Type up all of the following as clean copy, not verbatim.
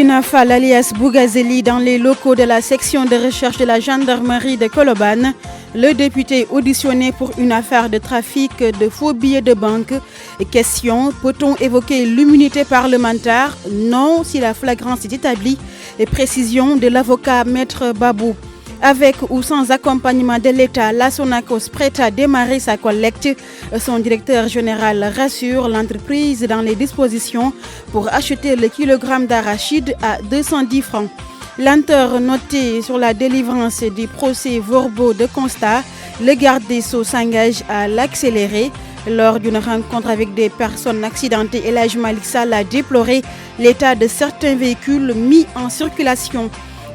Seydina Fall alias Bougazeli dans les locaux de la section de recherche de la gendarmerie de Colobane. Le député auditionné pour une affaire de trafic de faux billets de banque. Question, peut-on évoquer l'immunité parlementaire? Non, si la flagrance est établie. Et précision de l'avocat Maître Babou. Avec ou sans accompagnement de l'État, la Sonacos prête à démarrer sa collecte. Son directeur général rassure l'entreprise dans les dispositions pour acheter le kilogramme d'arachide à 210 francs. Lenteur notée sur la délivrance des procès-verbaux de constat, le garde des Sceaux s'engage à l'accélérer. Lors d'une rencontre avec des personnes accidentées, El Hadj Malick Sall a déploré l'état de certains véhicules mis en circulation.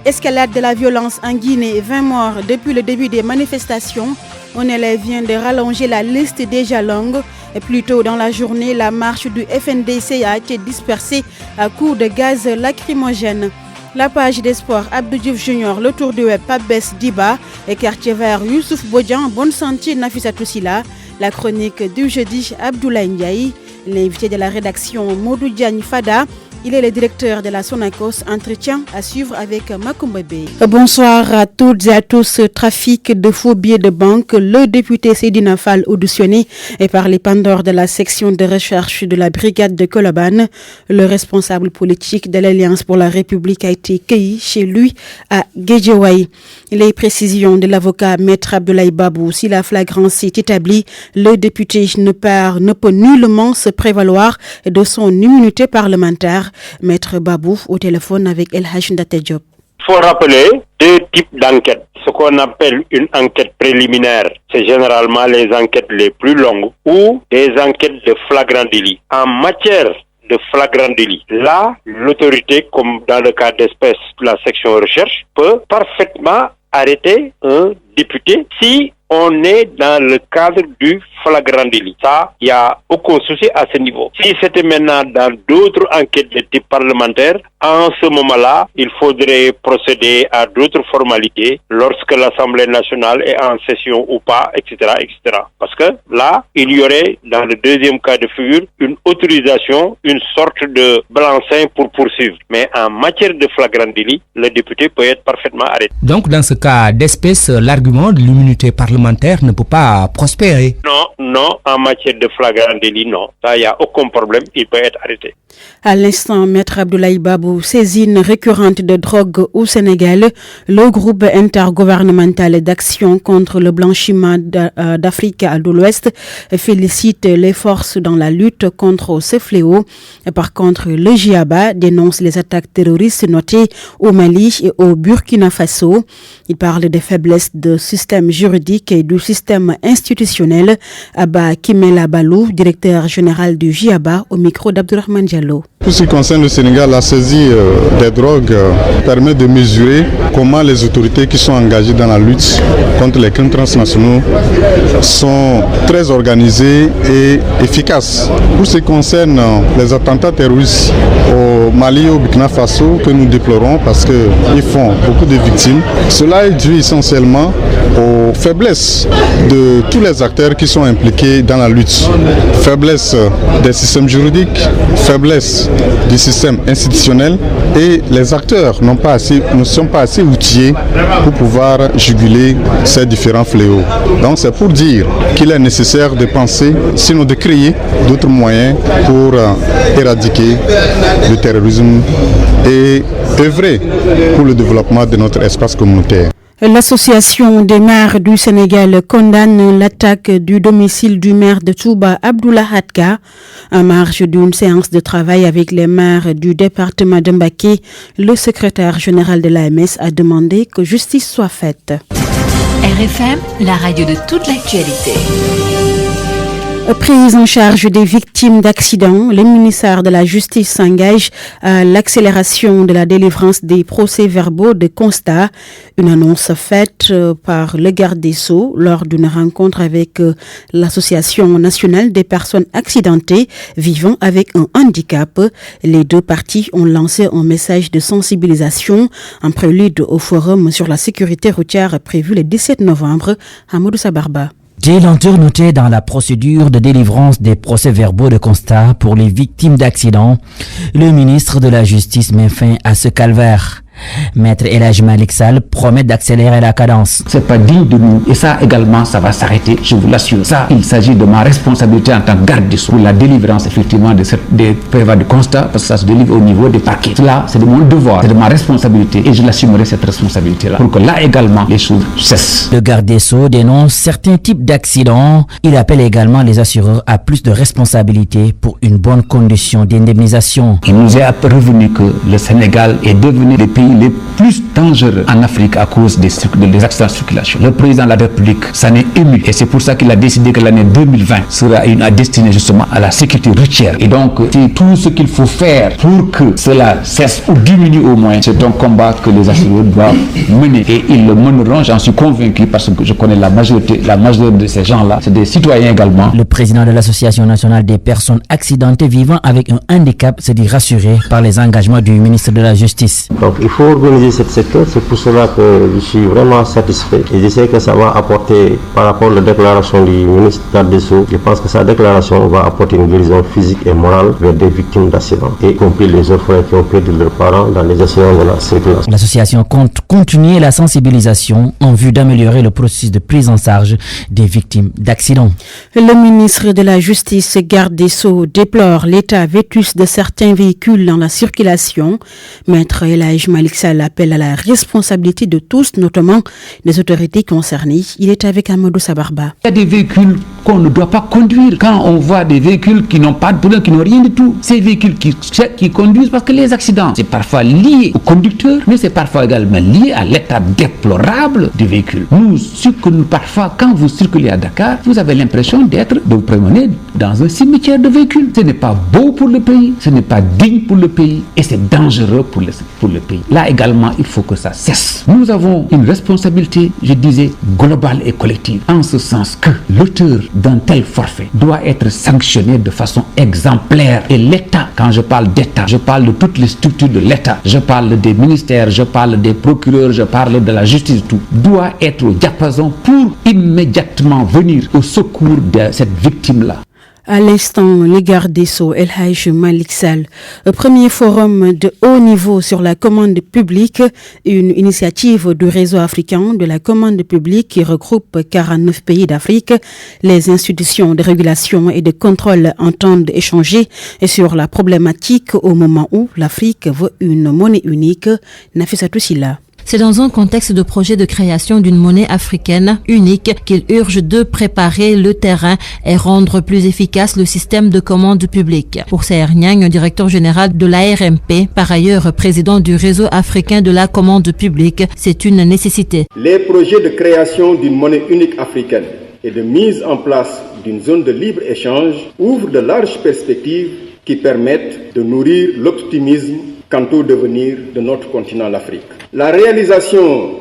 Escalade de la violence en Guinée, 20 morts depuis le début des manifestations. Un élève vient de rallonger la liste déjà longue. Et plus tôt dans la journée, la marche du FNDC a été dispersée à coups de gaz lacrymogène. La page des sports, Abdou Diouf Junior, le tour du web, Pabès Diba et quartier vert Youssouf Bodian, bonne santé Nafissatou Sila. La chronique du jeudi, Abdoulaye Ndiaye. L'invité de la rédaction, Modou Diagne Fada. Il est le directeur de la Sonacos. Entretien à suivre avec Macoumba Bey. Bonsoir à toutes et à tous. Trafic de faux billets de banque. Le député Seydina Fall auditionné est par les pendeurs de la section de recherche de la brigade de Colobane. Le responsable politique de l'Alliance pour la République a été cueilli chez lui à Guédiawaye. Les précisions de l'avocat Maître Abdoulaye Babou. Si la flagrance est établie, le député ne peut nullement se prévaloir de son immunité parlementaire. Maître Babou au téléphone avec El Hadj Ndate Diop. Il faut rappeler deux types d'enquêtes. Ce qu'on appelle une enquête préliminaire, c'est généralement les enquêtes les plus longues ou des enquêtes de flagrant délit. En matière de flagrant délit, là, l'autorité, comme dans le cas d'espèce de la section recherche, peut parfaitement arrêter un député si on est dans le cadre du flagrant délit. Ça, il n'y a aucun souci à ce niveau. Si c'était maintenant dans d'autres enquêtes de type parlementaire, en ce moment-là, il faudrait procéder à d'autres formalités lorsque l'Assemblée nationale est en session ou pas, etc., etc. Parce que là, il y aurait, dans le deuxième cas de figure, une autorisation, une sorte de blanc-seing pour poursuivre. Mais en matière de flagrant délit, le député peut être parfaitement arrêté. Donc, dans ce cas d'espèce, l'argument de l'immunité parlementaire ne peut pas prospérer. Non, en matière de flagrant délit, non. Ça, il n'y a aucun problème, il peut être arrêté. À l'instant, Maître Abdoulaye Babou, saisine récurrente de drogue au Sénégal, le groupe intergouvernemental d'action contre le blanchiment d'Afrique de l'Ouest félicite les forces dans la lutte contre ce fléau. Par contre, le GIABA dénonce les attaques terroristes notées au Mali et au Burkina Faso. Il parle des faiblesses du système juridique et du système institutionnel. Abba Kimela Balou, directeur général du GIABA, au micro d'Abdourahmane Diallo. Pour ce qui concerne le Sénégal, la saisie des drogues permet de mesurer comment les autorités qui sont engagées dans la lutte contre les crimes transnationaux sont très organisées et efficaces. Pour ce qui concerne les attentats terroristes au Mali et au Burkina Faso, que nous déplorons parce qu'ils font beaucoup de victimes, cela est dû essentiellement aux faiblesses de tous les acteurs qui sont impliqués dans la lutte. Faiblesse des systèmes juridiques, faiblesse du système institutionnel, et les acteurs ne sont pas assez outillés pour pouvoir juguler ces différents fléaux. Donc c'est pour dire qu'il est nécessaire de penser, sinon de créer d'autres moyens pour éradiquer le terrorisme et œuvrer pour le développement de notre espace communautaire. L'association des maires du Sénégal condamne l'attaque du domicile du maire de Touba, Abdoulaye Hadka. En marge d'une séance de travail avec les maires du département de Mbacké, le secrétaire général de l'AMS a demandé que justice soit faite. RFM, la radio de toute l'actualité. Prise en charge des victimes d'accidents, le ministère de la Justice s'engage à l'accélération de la délivrance des procès-verbaux de constat. Une annonce faite par le garde des Sceaux lors d'une rencontre avec l'Association nationale des personnes accidentées vivant avec un handicap. Les deux parties ont lancé un message de sensibilisation en prélude au forum sur la sécurité routière prévu le 17 novembre à Modou Sabarba. Des lenteurs notées dans la procédure de délivrance des procès-verbaux de constat pour les victimes d'accidents. Le ministre de la Justice met fin à ce calvaire. Maître El Hadji Malick Sall promet d'accélérer la cadence. C'est pas digne de nous. Et ça également, ça va s'arrêter, je vous l'assure. Ça, il s'agit de ma responsabilité en tant que garde des Sceaux pour la délivrance effectivement des prévats de constat, parce que ça se délivre au niveau des parquets. Cela, c'est de mon devoir, c'est de ma responsabilité et je l'assumerai cette responsabilité-là pour que là également les choses cessent. Le garde des Sceaux dénonce certains types d'accidents. Il appelle également les assureurs à plus de responsabilité pour une bonne condition d'indemnisation. Il nous est revenu que le Sénégal est devenu le pays les plus dangereux en Afrique à cause des accidents de circulation. Le président de la République s'en est ému et c'est pour ça qu'il a décidé que l'année 2020 sera destinée justement à la sécurité routière. Et donc, c'est tout ce qu'il faut faire pour que cela cesse ou diminue au moins. C'est un combat que les assureurs doivent mener et ils le mèneront, j'en suis convaincu, parce que je connais la majorité de ces gens-là, c'est des citoyens également. Le président de l'Association nationale des personnes accidentées vivant avec un handicap se dit rassuré par les engagements du ministre de la Justice. Donc, il faut organiser ce secteur, c'est pour cela que je suis vraiment satisfait. Et je sais que ça va apporter, par rapport à la déclaration du ministre des Sceaux, je pense que sa déclaration va apporter une guérison physique et morale vers des victimes d'accidents, y compris les orphelins qui ont perdu leurs parents dans les accidents de la circulation. L'association compte continuer la sensibilisation en vue d'améliorer le processus de prise en charge des victimes d'accidents. Le ministre de la Justice, garde des Sceaux, déplore l'état vétuste de certains véhicules dans la circulation. Maître El Hadji Malick Sall appelle à la responsabilité de tous, notamment des autorités concernées. Il est avec Amadou Sabarba. Il y a des véhicules qu'on ne doit pas conduire. Quand on voit des véhicules qui n'ont pas de pneus, qui n'ont rien du tout, ces véhicules qui conduisent, parce que les accidents, c'est parfois lié au conducteur, mais c'est parfois également lié à l'état déplorable du véhicule. Parfois, quand vous circulez à Dakar, vous avez l'impression de vous promener dans un cimetière de véhicules. Ce n'est pas beau pour le pays, ce n'est pas digne pour le pays et c'est dangereux pour le pays. Là également, il faut que ça cesse. Nous avons une responsabilité, je disais, globale et collective, en ce sens que l'auteur d'un tel forfait doit être sanctionné de façon exemplaire. Et l'État, quand je parle d'État, je parle de toutes les structures de l'État, je parle des ministères, je parle des procureurs, je parle de la justice, tout, doit être au diapason pour immédiatement venir au secours de cette victime-là. À l'instant, le garde des Sceaux, El Hadji Malick Sall, premier forum de haut niveau sur la commande publique, une initiative du réseau africain de la commande publique qui regroupe 49 pays d'Afrique. Les institutions de régulation et de contrôle entendent échanger sur la problématique au moment où l'Afrique veut une monnaie unique. Nafissatou Silla. C'est dans un contexte de projet de création d'une monnaie africaine unique qu'il urge de préparer le terrain et rendre plus efficace le système de commande publique. Pour Saher Niang, directeur général de l'ARMP, par ailleurs président du réseau africain de la commande publique, c'est une nécessité. Les projets de création d'une monnaie unique africaine et de mise en place d'une zone de libre-échange ouvrent de larges perspectives qui permettent de nourrir l'optimisme quant au devenir de notre continent, l'Afrique. La réalisation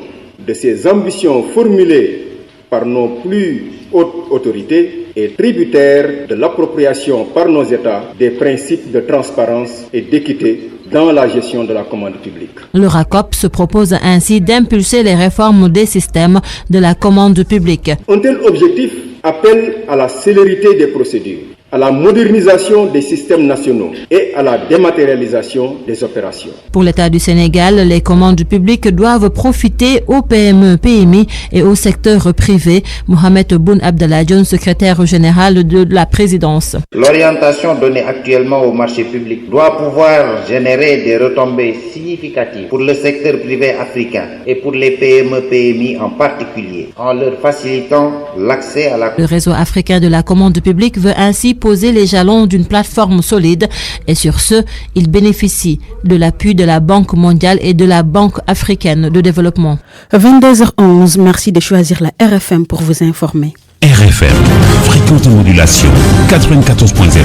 de ces ambitions formulées par nos plus hautes autorités est tributaire de l'appropriation par nos États des principes de transparence et d'équité dans la gestion de la commande publique. Le RACOP se propose ainsi d'impulser les réformes des systèmes de la commande publique. Un tel objectif appelle à la célérité des procédures, à la modernisation des systèmes nationaux et à la dématérialisation des opérations. Pour l'État du Sénégal, les commandes publiques doivent profiter aux PME, PMI et au secteur privé. Mohamed Boun Abdallah Dionne, secrétaire général de la présidence. L'orientation donnée actuellement au marché public doit pouvoir générer des retombées significatives pour le secteur privé africain et pour les PME, PMI en particulier, en leur facilitant l'accès à la... Le réseau africain de la commande publique veut ainsi poser les jalons d'une plateforme solide et sur ce, il bénéficie de l'appui de la Banque mondiale et de la Banque africaine de développement. 22h11, merci de choisir la RFM pour vous informer. RFM, fréquence de modulation 94.0,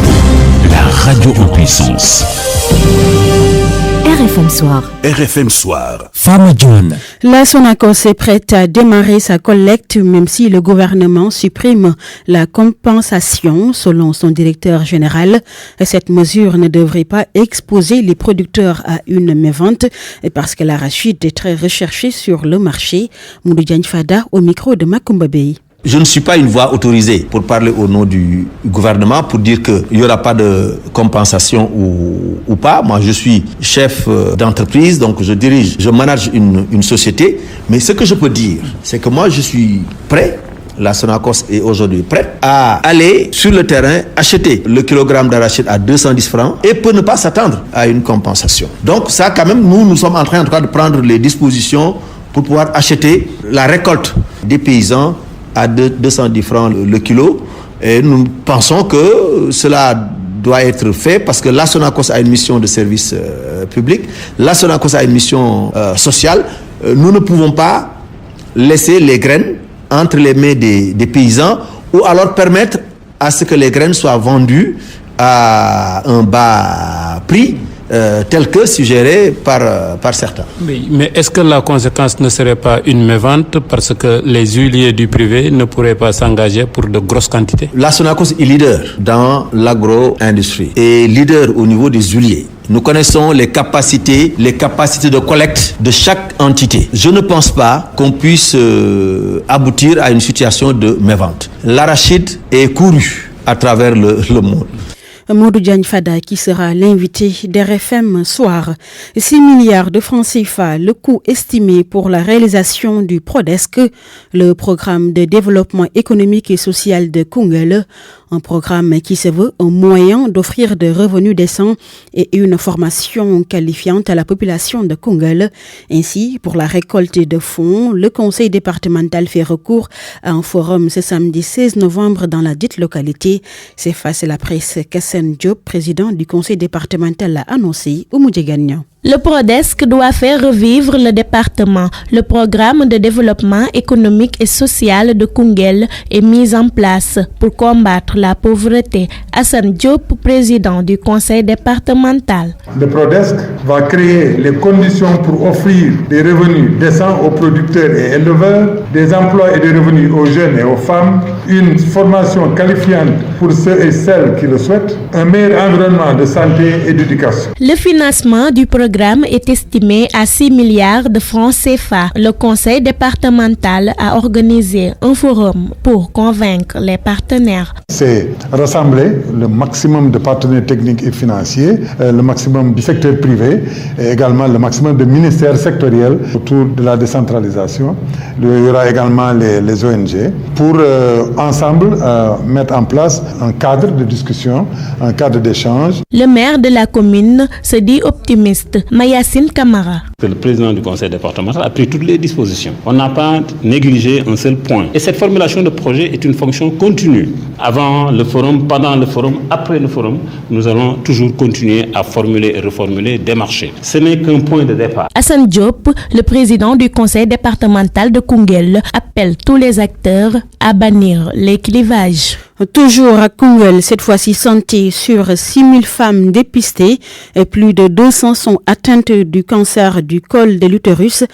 la radio en puissance. RFM Soir. RFM Soir. Femme John. La Sonacos est prête à démarrer sa collecte, même si le gouvernement supprime la compensation, selon son directeur général. Cette mesure ne devrait pas exposer les producteurs à une mévente, parce que l'arachide est très recherché sur le marché. Moudou Diagne Fada au micro de Makumba Bey. Je ne suis pas une voix autorisée pour parler au nom du gouvernement, pour dire qu'il n'y aura pas de compensation ou pas. Moi, je suis chef d'entreprise, donc je manage une société. Mais ce que je peux dire, c'est que moi, je suis prêt. La Sonacos est aujourd'hui prête à aller sur le terrain, acheter le kilogramme d'arachide à 210 francs et peut ne pas s'attendre à une compensation. Donc ça, quand même, nous sommes en train en tout cas de prendre les dispositions pour pouvoir acheter la récolte des paysans à 210 francs le kilo. Et nous pensons que cela doit être fait parce que la Sonacos a une mission de service public, la Sonacos a une mission sociale. Nous ne pouvons pas laisser les graines entre les mains des paysans ou alors permettre à ce que les graines soient vendues à un bas prix tel que suggéré par certains. Mais est-ce que la conséquence ne serait pas une mévente parce que les huiliers du privé ne pourraient pas s'engager pour de grosses quantités? La Sonacos est leader dans l'agro-industrie et leader au niveau des huiliers. Nous connaissons les capacités de collecte de chaque entité. Je ne pense pas qu'on puisse aboutir à une situation de mévente. L'arachide est couru à travers le monde. Modou Diagne Fada qui sera l'invité d'RFM soir. 6 milliards de francs CFA, le coût estimé pour la réalisation du PRODESC, le programme de développement économique et social de Koungheul, un programme qui se veut un moyen d'offrir des revenus décents et une formation qualifiante à la population de Koungheul. Ainsi, pour la récolte de fonds, le conseil départemental fait recours à un forum ce samedi 16 novembre dans la dite localité. C'est face à la presse Kassem Diop, président du conseil départemental, l'a annoncé au Moudjegagnan. Le PRODESC doit faire revivre le département. Le programme de développement économique et social de Koungheul est mis en place pour combattre la pauvreté. Hassan Diop, président du conseil départemental. Le PRODESC va créer les conditions pour offrir des revenus décents aux producteurs et éleveurs, des emplois et des revenus aux jeunes et aux femmes, une formation qualifiante pour ceux et celles qui le souhaitent, un meilleur environnement de santé et d'éducation. Le financement du programme est estimé à 6 milliards de francs CFA. Le conseil départemental a organisé un forum pour convaincre les partenaires. C'est rassembler le maximum de partenaires techniques et financiers, le maximum du secteur privé et également le maximum de ministères sectoriels autour de la décentralisation. Il y aura également les ONG pour ensemble mettre en place un cadre de discussion, un cadre d'échange. Le maire de la commune se dit optimiste. Mayacine Camara. Le président du conseil départemental a pris toutes les dispositions. On n'a pas négligé un seul point. Et cette formulation de projet est une fonction continue. Avant le forum, pendant le forum, après le forum, nous allons toujours continuer à formuler et reformuler des marchés. Ce n'est qu'un point de départ. Hassan Diop, le président du conseil départemental de Koungheul, appelle tous les acteurs à bannir les clivages. Toujours à Koungheul, cette fois-ci santé, sur 6 000 femmes dépistées, et plus de 200 sont atteintes du cancer du col de l'utérus.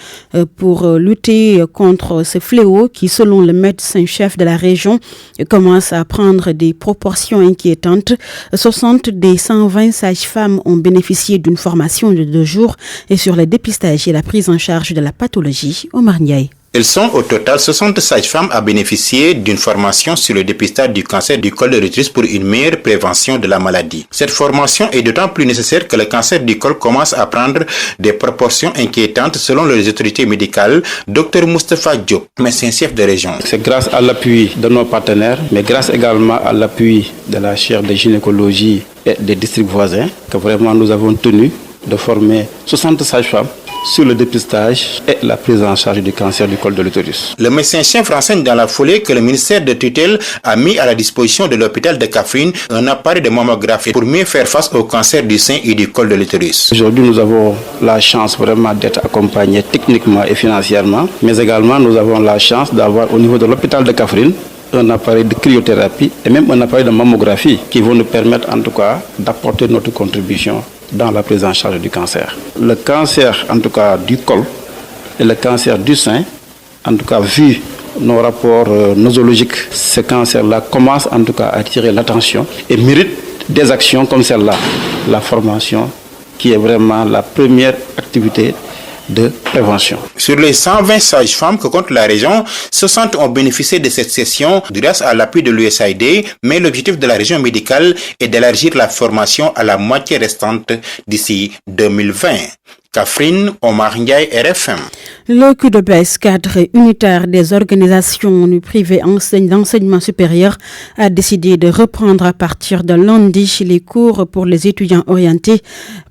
Pour lutter contre ce fléau qui, selon le médecin-chef de la région, commence à prendre des proportions inquiétantes, 60 des 120 sages-femmes ont bénéficié d'une formation de 2 jours et sur le dépistage et la prise en charge de la pathologie au Marniaï. Elles sont au total 60 sages-femmes à bénéficier d'une formation sur le dépistage du cancer du col de l'utérus pour une meilleure prévention de la maladie. Cette formation est d'autant plus nécessaire que le cancer du col commence à prendre des proportions inquiétantes selon les autorités médicales. Dr Moustapha Diop, médecin-chef de région. C'est grâce à l'appui de nos partenaires, mais grâce également à l'appui de la chaire de gynécologie et des districts voisins, que vraiment nous avons tenu de former 60 sages-femmes sur le dépistage et la prise en charge du cancer du col de l'utérus. Le médecin-chef renseigne dans la foulée que le ministère de tutelle a mis à la disposition de l'hôpital de Kaffrine un appareil de mammographie pour mieux faire face au cancer du sein et du col de l'utérus. Aujourd'hui, nous avons la chance vraiment d'être accompagnés techniquement et financièrement, mais également nous avons la chance d'avoir au niveau de l'hôpital de Kaffrine un appareil de cryothérapie et même un appareil de mammographie qui vont nous permettre en tout cas d'apporter notre contribution dans la prise en charge du cancer. Le cancer en tout cas du col et le cancer du sein, en tout cas vu nos rapports nosologiques, ce cancer-là commence en tout cas à attirer l'attention et mérite des actions comme celle-là, la formation qui est vraiment la première activité de prévention. Sur les 120 sages-femmes que compte la région, 60 ont bénéficié de cette session grâce à l'appui de l'USAID, mais l'objectif de la région médicale est d'élargir la formation à la moitié restante d'ici 2020. Kaffrine, Omar Ndiaye, RFM. Le CUDEPES, cadre unitaire des organisations du privé d'enseignement supérieur, a décidé de reprendre à partir de lundi les cours pour les étudiants orientés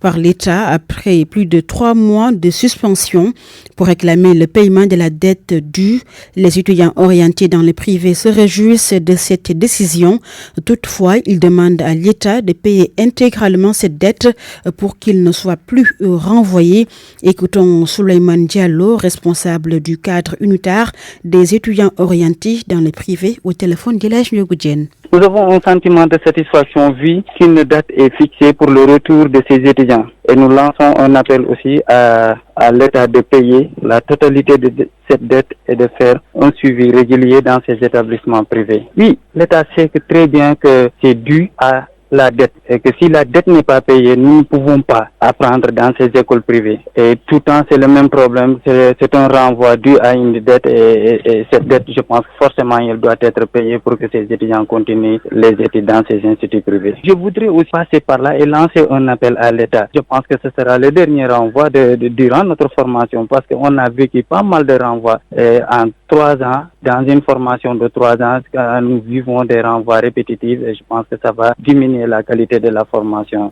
par l'État après plus de 3 mois de suspension pour réclamer le paiement de la dette due. Les étudiants orientés dans le privé se réjouissent de cette décision. Toutefois, ils demandent à l'État de payer intégralement cette dette pour qu'il ne soit plus renvoyé. Écoutons Souleymane Diallo, responsable du cadre unitaire des étudiants orientés dans le privé, au téléphone d'Elège Nyogoudjen. Nous avons un sentiment de satisfaction vu qu'une date est fixée pour le retour de ces étudiants. Et nous lançons un appel aussi à l'État de payer la totalité de cette dette et de faire un suivi régulier dans ces établissements privés. Oui, l'État sait très bien que c'est dû à la dette et que si la dette n'est pas payée, nous ne pouvons pas apprendre dans ces écoles privées. Et tout le temps, c'est le même problème, c'est un renvoi dû à une dette et cette dette, je pense forcément, elle doit être payée pour que ces étudiants continuent les études dans ces instituts privés. Je voudrais aussi passer par là et lancer un appel à l'État. Je pense que ce sera le dernier renvoi durant notre formation parce qu'on a vécu pas mal de renvois en 3 ans. Dans une formation de 3 ans, nous vivons des renvois répétitifs et je pense que ça va diminuer la qualité de la formation.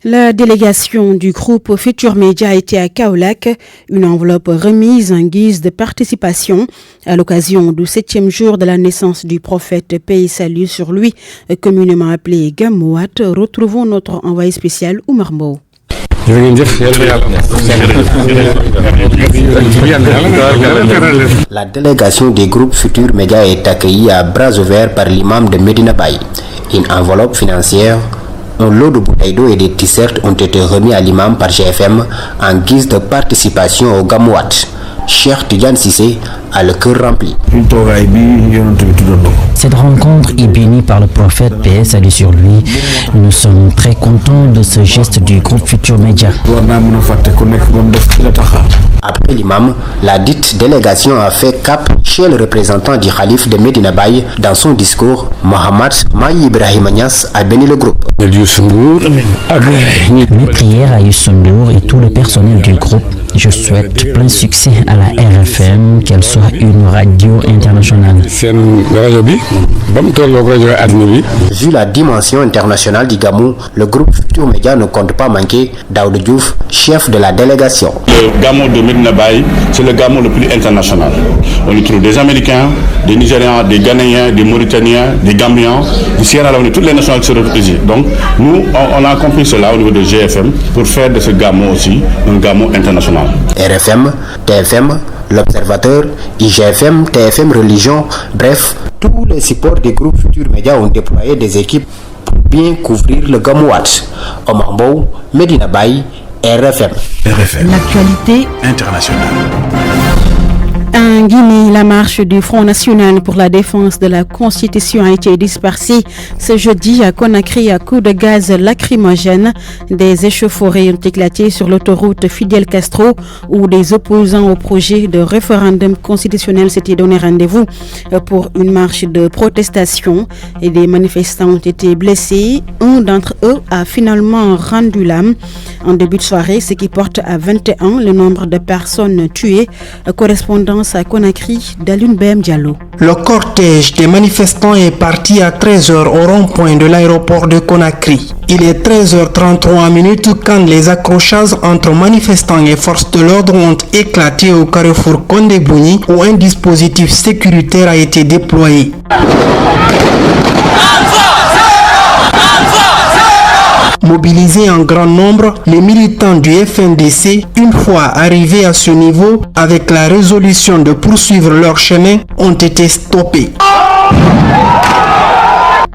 La délégation du groupe Futur Média a été à Kaolack, une enveloppe remise en guise de participation à l'occasion du 7e jour de la naissance du prophète, paix et salut sur lui, communément appelé Gamouat. Retrouvons notre envoyé spécial Oumar Mbow. La délégation des groupes Futur Média est accueillie à bras ouverts par l'imam de Medina Baye. Une enveloppe financière, un lot de bouteilles d'eau et des t-shirts ont été remis à l'imam par GFM en guise de participation au Gamouat. Cheikh Tidiane Cissé a le cœur rempli. Cette rencontre est bénie par le prophète, paix et salut sur lui. Nous sommes très contents de ce geste du groupe Futur Média. Après l'imam, la dite délégation a fait cap chez le représentant du Khalif de Medina Baye. Dans son discours, Mohamed Maï Ibrahim Agnès a béni le groupe. Mes prières à Youssoundour et tout le personnel du groupe. Je souhaite plein succès à la RFM, qu'elle soit une radio internationale. Vu la dimension internationale du Gamou, le groupe Futur Média ne compte pas manquer Daoud Diouf, chef de la délégation. Le Gamou de Medina Baye, c'est le Gamou le plus international. On y trouve des Américains, des Nigérians, des Ghanéens, des Mauritaniens, des Gambiens, du Sierra Leone, toutes les nationalités se retrouvent ici. Donc, nous, on a compris cela au niveau de GFM pour faire de ce Gamou aussi un Gamou international. RFM, TFM, L'Observateur, IGFM, TFM Religion, bref, tous les supports des groupes Futur Média ont déployé des équipes pour bien couvrir le Gamouat. Omar Mbow, Medina Baye, RFM. L'actualité internationale. En Guinée, la marche du Front National pour la défense de la Constitution a été dispersée ce jeudi à Conakry à coups de gaz lacrymogène. Des échauffourées ont éclaté sur l'autoroute Fidel Castro où des opposants au projet de référendum constitutionnel s'étaient donné rendez-vous pour une marche de protestation et des manifestants ont été blessés. Un d'entre eux a finalement rendu l'âme en début de soirée, ce qui porte à 21 le nombre de personnes tuées. Correspondance à Conakry d'Alun Bem Diallo. Le cortège des manifestants est parti à 13h au rond-point de l'aéroport de Conakry. Il est 13h33 quand les accrochages entre manifestants et forces de l'ordre ont éclaté au carrefour Condé-Bougny où un dispositif sécuritaire a été déployé. Mobilisés en grand nombre, les militants du FNDC, une fois arrivés à ce niveau, avec la résolution de poursuivre leur chemin, ont été stoppés.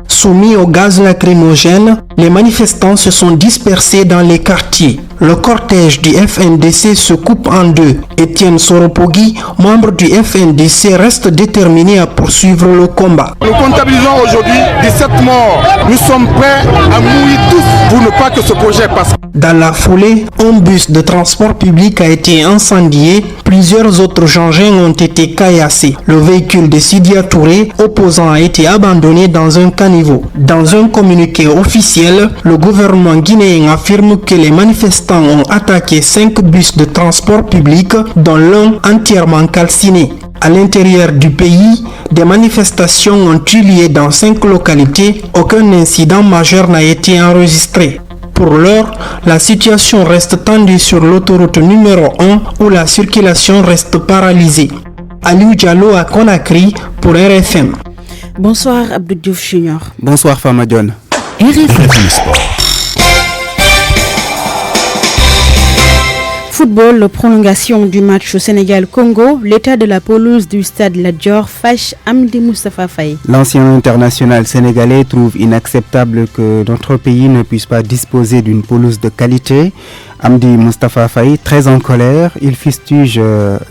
Soumis au gaz lacrymogène, les manifestants se sont dispersés dans les quartiers. Le cortège du FNDC se coupe en deux. Étienne Soropogui, membre du FNDC, reste déterminé à poursuivre le combat. Nous comptabilisons aujourd'hui 17 morts. Nous sommes prêts à mourir tous pour ne pas que ce projet passe. Dans la foulée, un bus de transport public a été incendié. Plusieurs autres engins ont été caillassés. Le véhicule de Sidia Touré, opposant, a été abandonné dans un caniveau. Dans un communiqué officiel, le gouvernement guinéen affirme que les manifestants ont attaqué 5 bus de transport public, dont l'un entièrement calciné. À l'intérieur du pays, des manifestations ont eu lieu dans 5 localités. Aucun incident majeur n'a été enregistré. Pour l'heure, la situation reste tendue sur l'autoroute numéro 1 où la circulation reste paralysée. Aliou Diallo à Conakry pour RFM. Bonsoir Abdou Diouf Junior. Bonsoir Fama John. RFM Sport. Football, prolongation du match au Sénégal-Congo, l'état de la pelouse du stade Lat Dior fâche Amdi Moustapha Faye. L'ancien international sénégalais trouve inacceptable que notre pays ne puisse pas disposer d'une pelouse de qualité. Amdi Moustapha Faye, très en colère, il fustige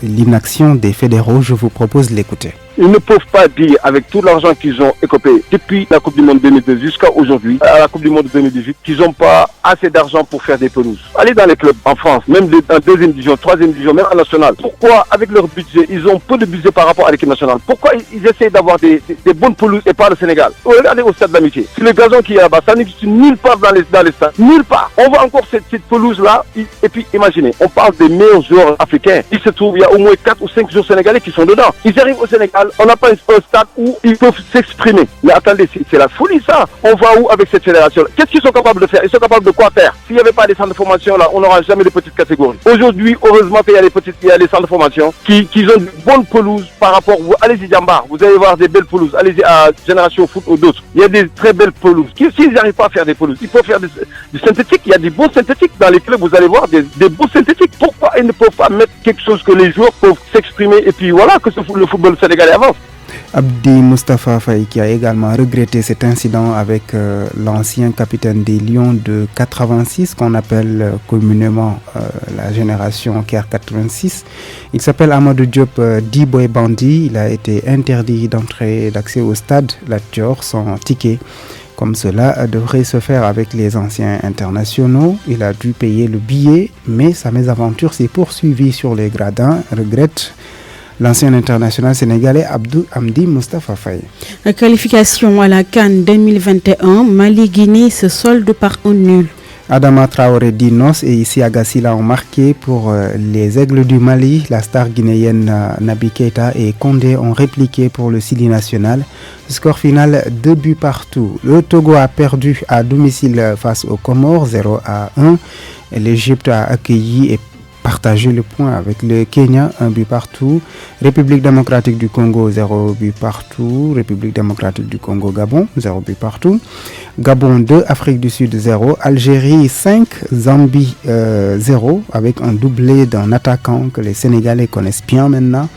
l'inaction des fédéraux. Je vous propose de l'écouter. Ils ne peuvent pas dire, avec tout l'argent qu'ils ont écopé depuis la Coupe du Monde 2002 jusqu'à aujourd'hui, à la Coupe du Monde 2018, qu'ils n'ont pas assez d'argent pour faire des pelouses. Allez dans les clubs en France, même en deuxième division, troisième division, même en national. Pourquoi, avec leur budget, ils ont peu de budget par rapport à l'équipe nationale? Pourquoi ils essaient d'avoir des bonnes pelouses et pas le Sénégal? Regardez au stade d'Amitié. C'est le gazon qui est là-bas. Ça n'existe nulle part dans les stades. Nulle part. On voit encore cette pelouse-là. Et puis, imaginez, on parle des meilleurs joueurs africains. Il se trouve, il y a au moins 4 ou 5 joueurs sénégalais qui sont dedans. Ils arrivent au Sénégal. On n'a pas un stade où ils peuvent s'exprimer. Mais attendez, c'est la folie ça. On va où avec cette fédération? Qu'est-ce qu'ils sont capables de faire? Ils sont capables de quoi faire? S'il n'y avait pas des centres de formation là, on n'aura jamais de petites catégories. Aujourd'hui, heureusement qu'il y a les centres de formation qui ont de bonnes pelouses par rapport. Allez-y Djambar, vous allez voir des belles pelouses. Allez-y à Génération Foot ou d'autres. Il y a des très belles pelouses. S'ils n'arrivent pas à faire des pelouses, il faut faire du synthétique. Il y a des bons synthétiques dans les clubs. Vous allez voir des bons synthétiques. Pourquoi ils ne peuvent pas mettre quelque chose que les joueurs peuvent s'exprimer et puis voilà que le football sénégalais avance? Abdi Moustapha Faye qui a également regretté cet incident avec l'ancien capitaine des Lions de 86 qu'on appelle communément la génération Caire 86. Il s'appelle Amadou Diop D-Boy Bandi. Il a été interdit d'accès au stade Lat Dior sans ticket. Comme cela devrait se faire avec les anciens internationaux. Il a dû payer le billet, mais sa mésaventure s'est poursuivie sur les gradins, regrette l'ancien international sénégalais Abdou Amdi Moustapha Faye. La qualification à la CAN 2021, Mali-Guinée se solde par un nul. Adama Traoré Dinos et Isiaga Silla ont marqué pour les Aigles du Mali. La star guinéenne Naby Keita et Condé ont répliqué pour le Sili national. Score final 2 buts partout. Le Togo a perdu à domicile face aux Comores 0-1. L'Égypte a accueilli et partagé le point avec le Kenya, 1 but partout. République démocratique du Congo, 0 but partout. République démocratique du Congo, Gabon, 0 but partout. Gabon 2, Afrique du Sud 0. Algérie 5, Zambie 0, avec un doublé d'un attaquant que les Sénégalais connaissent bien maintenant.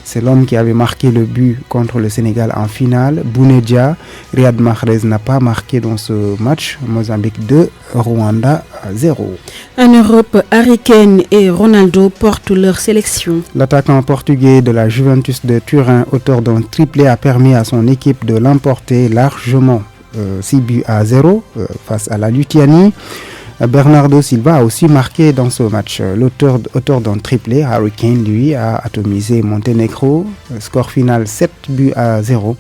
C'est l'homme qui avait marqué le but contre le Sénégal en finale. Bounedjah, Riyad Mahrez n'a pas marqué dans ce match. Mozambique 2, Rwanda 0. En Europe, Harry Kane et Ronaldo portent leur sélection. L'attaquant portugais de la Juventus de Turin, auteur d'un triplé, a permis à son équipe de l'emporter largement 6-0 face à la Lituanie. Bernardo Silva a aussi marqué dans ce match. L'auteur d'un triplé, Harry Kane, lui, a atomisé Monténégro. Score final 7-0.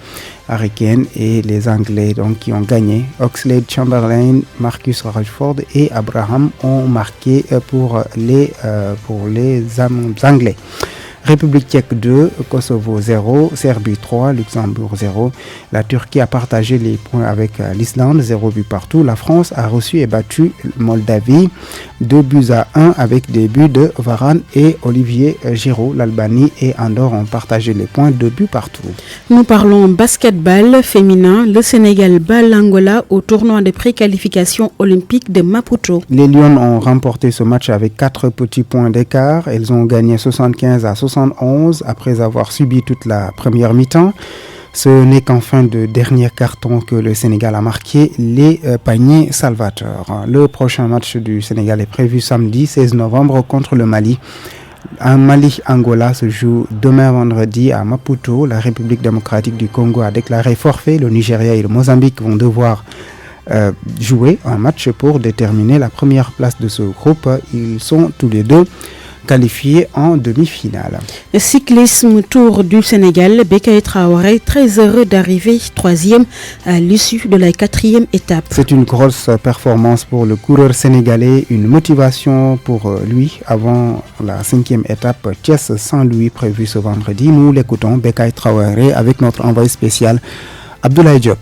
Harry Kane et les Anglais donc, qui ont gagné. Oxlade-Chamberlain, Marcus Rashford et Abraham ont marqué pour les Anglais. République tchèque 2, Kosovo 0, Serbie 3, Luxembourg 0. La Turquie a partagé les points avec l'Islande, 0 but partout. La France a reçu et battu Moldavie 2-1 avec des buts de Varane et Olivier Giroud. L'Albanie et Andorre ont partagé les points, 2 buts partout. Nous parlons basketball féminin. Le Sénégal bat l'Angola au tournoi de préqualification olympique de Maputo. Les Lions ont remporté ce match avec 4 petits points d'écart. Elles ont gagné 75-71 après avoir subi toute la première mi-temps. Ce n'est qu'en fin de dernier carton que le Sénégal a marqué les paniers salvateurs. Le prochain match du Sénégal est prévu samedi 16 novembre contre le Mali. Un Mali-Angola se joue demain vendredi à Maputo. La République démocratique du Congo a déclaré forfait. Le Nigeria et le Mozambique vont devoir jouer un match pour déterminer la première place de ce groupe. Ils sont tous les deux qualifiés en demi-finale. Le cyclisme Tour du Sénégal, Bécaye Traoré, très heureux d'arriver 3e à l'issue de la 4e étape. C'est une grosse performance pour le coureur sénégalais, une motivation pour lui avant la 5e étape Thiès-Saint-Louis prévue ce vendredi. Nous l'écoutons, Bécaye Traoré, avec notre envoyé spécial Abdoulaye Diop.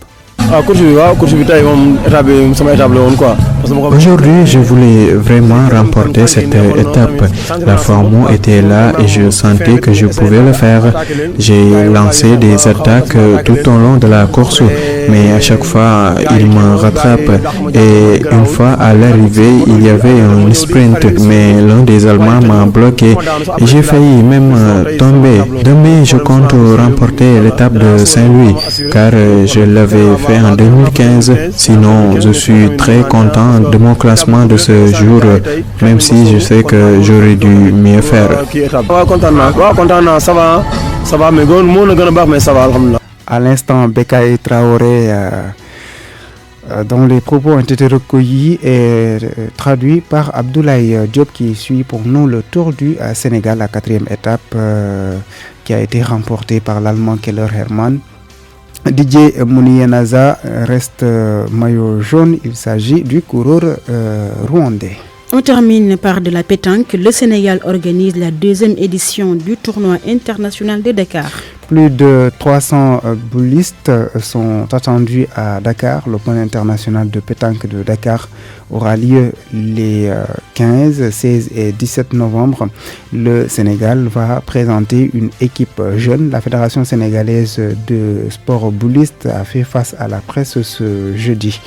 Aujourd'hui, je voulais vraiment remporter cette étape. La forme était là et je sentais que je pouvais le faire. J'ai lancé des attaques tout au long de la course, mais à chaque fois, il me rattrape. Et une fois à l'arrivée, il y avait un sprint, mais l'un des Allemands m'a bloqué. J'ai failli même tomber. Demain, je compte remporter l'étape de Saint-Louis, car je l'avais fait en 2015. Sinon, je suis très content de mon classement de ce jour, même si je sais que j'aurais dû mieux faire. À l'instant, Bécaye Traoré, dont les propos ont été recueillis et traduits par Abdoulaye Diop, qui suit pour nous le Tour du Sénégal, la 4e étape qui a été remportée par l'Allemand Keller Hermann. Didier Mouniyenaza reste maillot jaune, il s'agit du coureur rwandais. On termine par de la pétanque. Le Sénégal organise la 2e édition du tournoi international de Dakar. Plus de 300 boulistes sont attendus à Dakar. L'Open international de pétanque de Dakar aura lieu les 15, 16 et 17 novembre. Le Sénégal va présenter une équipe jeune. La Fédération sénégalaise de sport bouliste a fait face à la presse ce jeudi.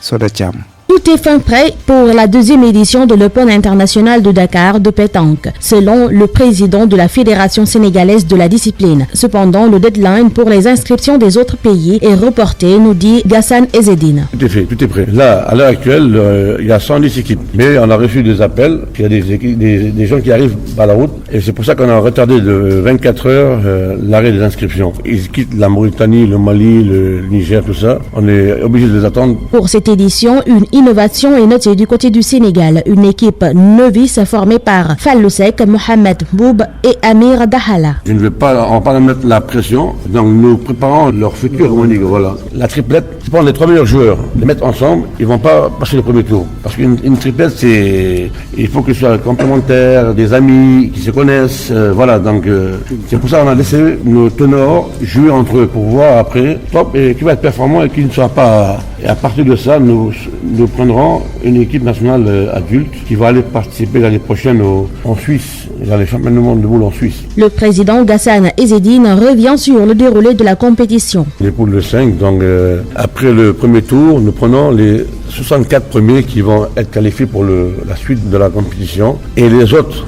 Soda Thiam. Tout est fin prêt pour la 2e édition de l'Open international de Dakar de pétanque, selon le président de la Fédération sénégalaise de la discipline. Cependant, le deadline pour les inscriptions des autres pays est reporté, nous dit Ghassan Ezzedine. Tout est fait, tout est prêt. Là, à l'heure actuelle, il y a 110 équipes. Mais on a reçu des appels, il y a des gens qui arrivent à la route. Et c'est pour ça qu'on a retardé de 24 heures l'arrêt des inscriptions. Ils quittent la Mauritanie, le Mali, le Niger, tout ça. On est obligé de les attendre. Pour cette édition, une innovation est notée du côté du Sénégal. Une équipe novice formée par Fallou Sek, Mohamed Boub et Amir Dahala. On ne va pas mettre la pression, donc nous préparons leur futur, on dit, voilà. La triplette, c'est prendre les 3 meilleurs joueurs, les mettre ensemble, ils ne vont pas passer le premier tour. Parce qu'une triplette, il faut que ce soit complémentaire, des amis qui se connaissent, voilà. Donc c'est pour ça qu'on a laissé nos ténors jouer entre eux pour voir après qui va être performant et qui ne soit pas. Et à partir de ça, nous prendrons une équipe nationale adulte qui va aller participer l'année prochaine en Suisse, dans les championnats du monde de boule en Suisse. Le président Ghassan Ezzedine revient sur le déroulé de la compétition. Les poules de 5, donc après le premier tour, nous prenons les 64 premiers qui vont être qualifiés pour la suite de la compétition et les autres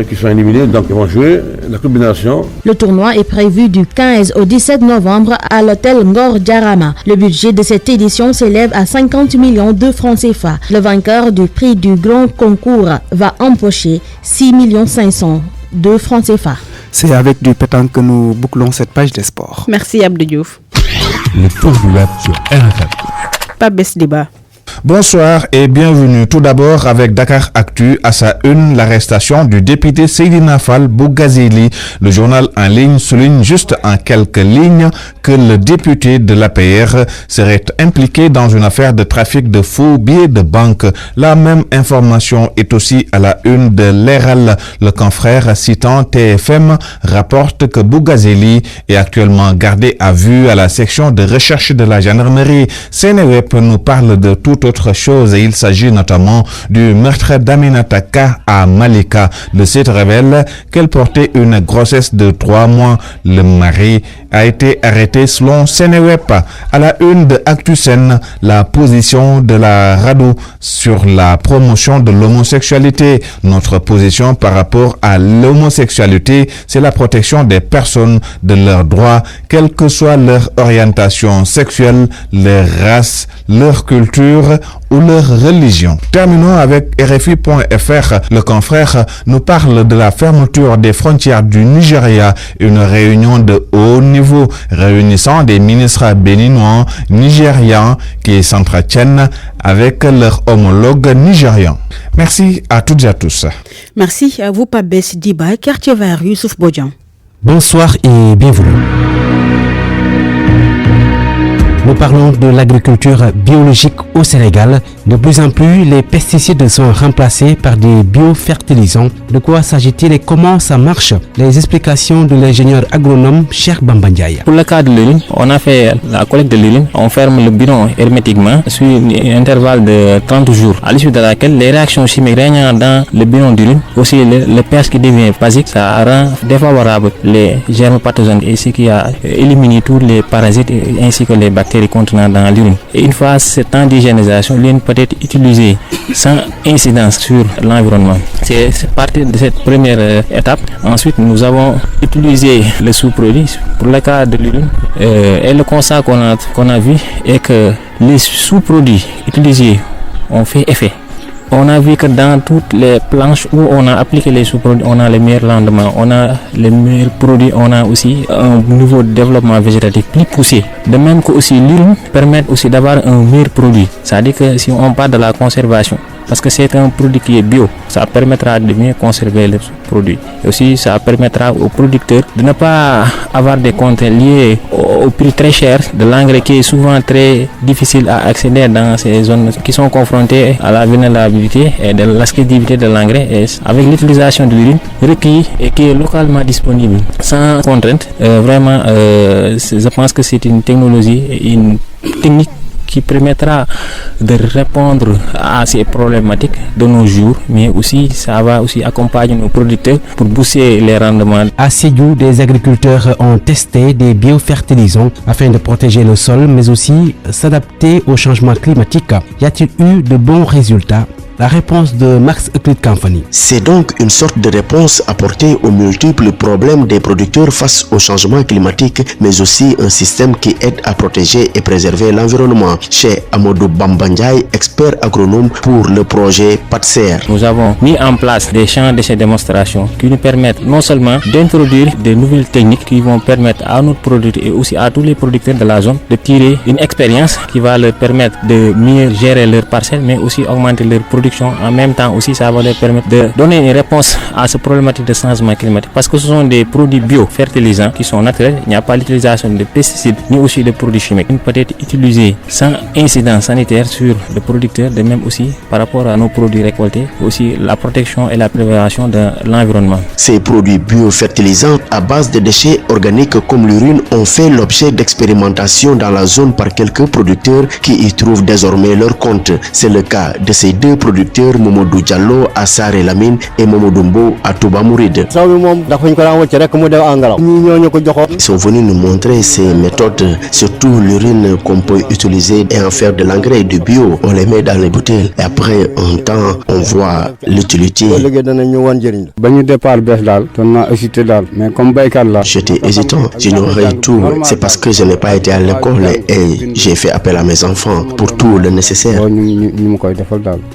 qui sont éliminés, donc ils vont jouer la Coupe des Nations. Le tournoi est prévu du 15 au 17 novembre à l'hôtel Ngor Djarama. Le budget de cette édition s'élève à 50 millions de francs CFA. Le vainqueur du prix du grand concours va empocher 6 500 000 de francs CFA. C'est avec du pétanque que nous bouclons cette page des sports. Merci Abdou Diouf. Le tour du web sur RFM. Pas baisse débat. Bonsoir et bienvenue. Tout d'abord avec Dakar Actu à sa une, l'arrestation du député Seydina Fall Bougazeli. Le journal en ligne souligne juste en quelques lignes que le député de l'APR serait impliqué dans une affaire de trafic de faux billets de banque. La même information est aussi à la une de l'Eral. Le confrère citant TFM rapporte que Bougazeli est actuellement gardé à vue à la section de recherche de la gendarmerie. Sénéweb nous parle de toute autre chose et il s'agit notamment du meurtre d'Aminata Ka à Malika. Le site révèle qu'elle portait une grossesse de 3 mois. Le mari a été arrêté selon Sénéweb. À la une de ActuSen, la position de la RADDHO sur la promotion de l'homosexualité. Notre position par rapport à l'homosexualité, c'est la protection des personnes, de leurs droits, quelle que soit leur orientation sexuelle, leur race, leur culture ou leur religion. Terminons avec RFI.fr. Le confrère nous parle de la fermeture des frontières du Nigeria. Une réunion de haut niveau réunissant des ministres béninois, nigérians qui s'entretiennent avec leurs homologues nigérians. Merci à toutes et à tous. Merci à vous, Pabès Diba, quartier vert, Youssouf Bodjan. Bonsoir et bienvenue. Nous parlons de l'agriculture biologique au Sénégal. De plus en plus, les pesticides sont remplacés par des biofertilisants. De quoi s'agit-il et comment ça marche? Les explications de l'ingénieur agronome Cheikh Bamba Ndiaye. Pour le cas de l'urine, on a fait la collecte de l'urine. On ferme le bidon hermétiquement sur un intervalle de 30 jours, à l'issue de laquelle les réactions chimiques régnant dans le bidon d'urine, aussi le pH qui devient basique, ça rend défavorable les germes pathogènes et ce qui a éliminé tous les parasites ainsi que les bactéries contenant dans l'urine. Et une fois ce temps d'hygiénisation, l'urine peut être utilisée sans incidence sur l'environnement. C'est parti de cette première étape. Ensuite, nous avons utilisé le sous-produit pour le cas de l'urine. Et le constat qu'on a vu est que les sous-produits utilisés ont fait effet. On a vu que dans toutes les planches où on a appliqué les sous-produits, on a les meilleurs rendements, on a les meilleurs produits, on a aussi un niveau de développement végétatif plus poussé. De même que aussi l'urine permet aussi d'avoir un meilleur produit. C'est-à-dire que si on parle de la conservation, parce que c'est un produit qui est bio, ça permettra de mieux conserver les produits. Et aussi, ça permettra aux producteurs de ne pas avoir des contraintes liées au prix très cher de l'engrais qui est souvent très difficile à accéder dans ces zones qui sont confrontées à la vulnérabilité et de l'accessibilité de l'engrais. Et avec l'utilisation de l'urine requis et qui est localement disponible sans contrainte, vraiment, je pense que c'est une technologie et une technique qui permettra de répondre à ces problématiques de nos jours, mais aussi ça va aussi accompagner nos producteurs pour booster les rendements. À Sédhiou, des agriculteurs ont testé des biofertilisants afin de protéger le sol, mais aussi s'adapter au changement climatique. Y a-t-il eu de bons résultats? La réponse de Max Euclide Kamfani. C'est donc une sorte de réponse apportée aux multiples problèmes des producteurs face au changement climatique, mais aussi un système qui aide à protéger et préserver l'environnement. Chez Amadou Bambandjaï, expert agronome pour le projet PATSER. Nous avons mis en place des champs de ces démonstrations qui nous permettent non seulement d'introduire de nouvelles techniques qui vont permettre à nos producteurs et aussi à tous les producteurs de la zone de tirer une expérience qui va leur permettre de mieux gérer leurs parcelles, mais aussi augmenter leur production. En même temps aussi, ça va leur permettre de donner une réponse à ce problématique de changement climatique, parce que ce sont des produits biofertilisants qui sont naturels. Il n'y a pas l'utilisation de pesticides ni aussi de produits chimiques. Ils peuvent être utilisés sans incidence sanitaire sur le producteur, de même aussi par rapport à nos produits récoltés, aussi la protection et la préservation de l'environnement. Ces produits biofertilisants à base de déchets organiques comme l'urine ont fait l'objet d'expérimentations dans la zone par quelques producteurs qui y trouvent désormais leur compte. C'est le cas de ces deux producteurs, Momodou Diallo à Saré Lamine et Momodou Mbo à Touba Mouride. Ils sont venus nous montrer ces méthodes, surtout l'urine qu'on peut utiliser et en faire de l'engrais du bio. On les met dans les bouteilles et après un temps on voit l'utilité. J'étais hésitant, j'ignorais tout. C'est parce que je n'ai pas été à l'école et j'ai fait appel à mes enfants pour tout le nécessaire.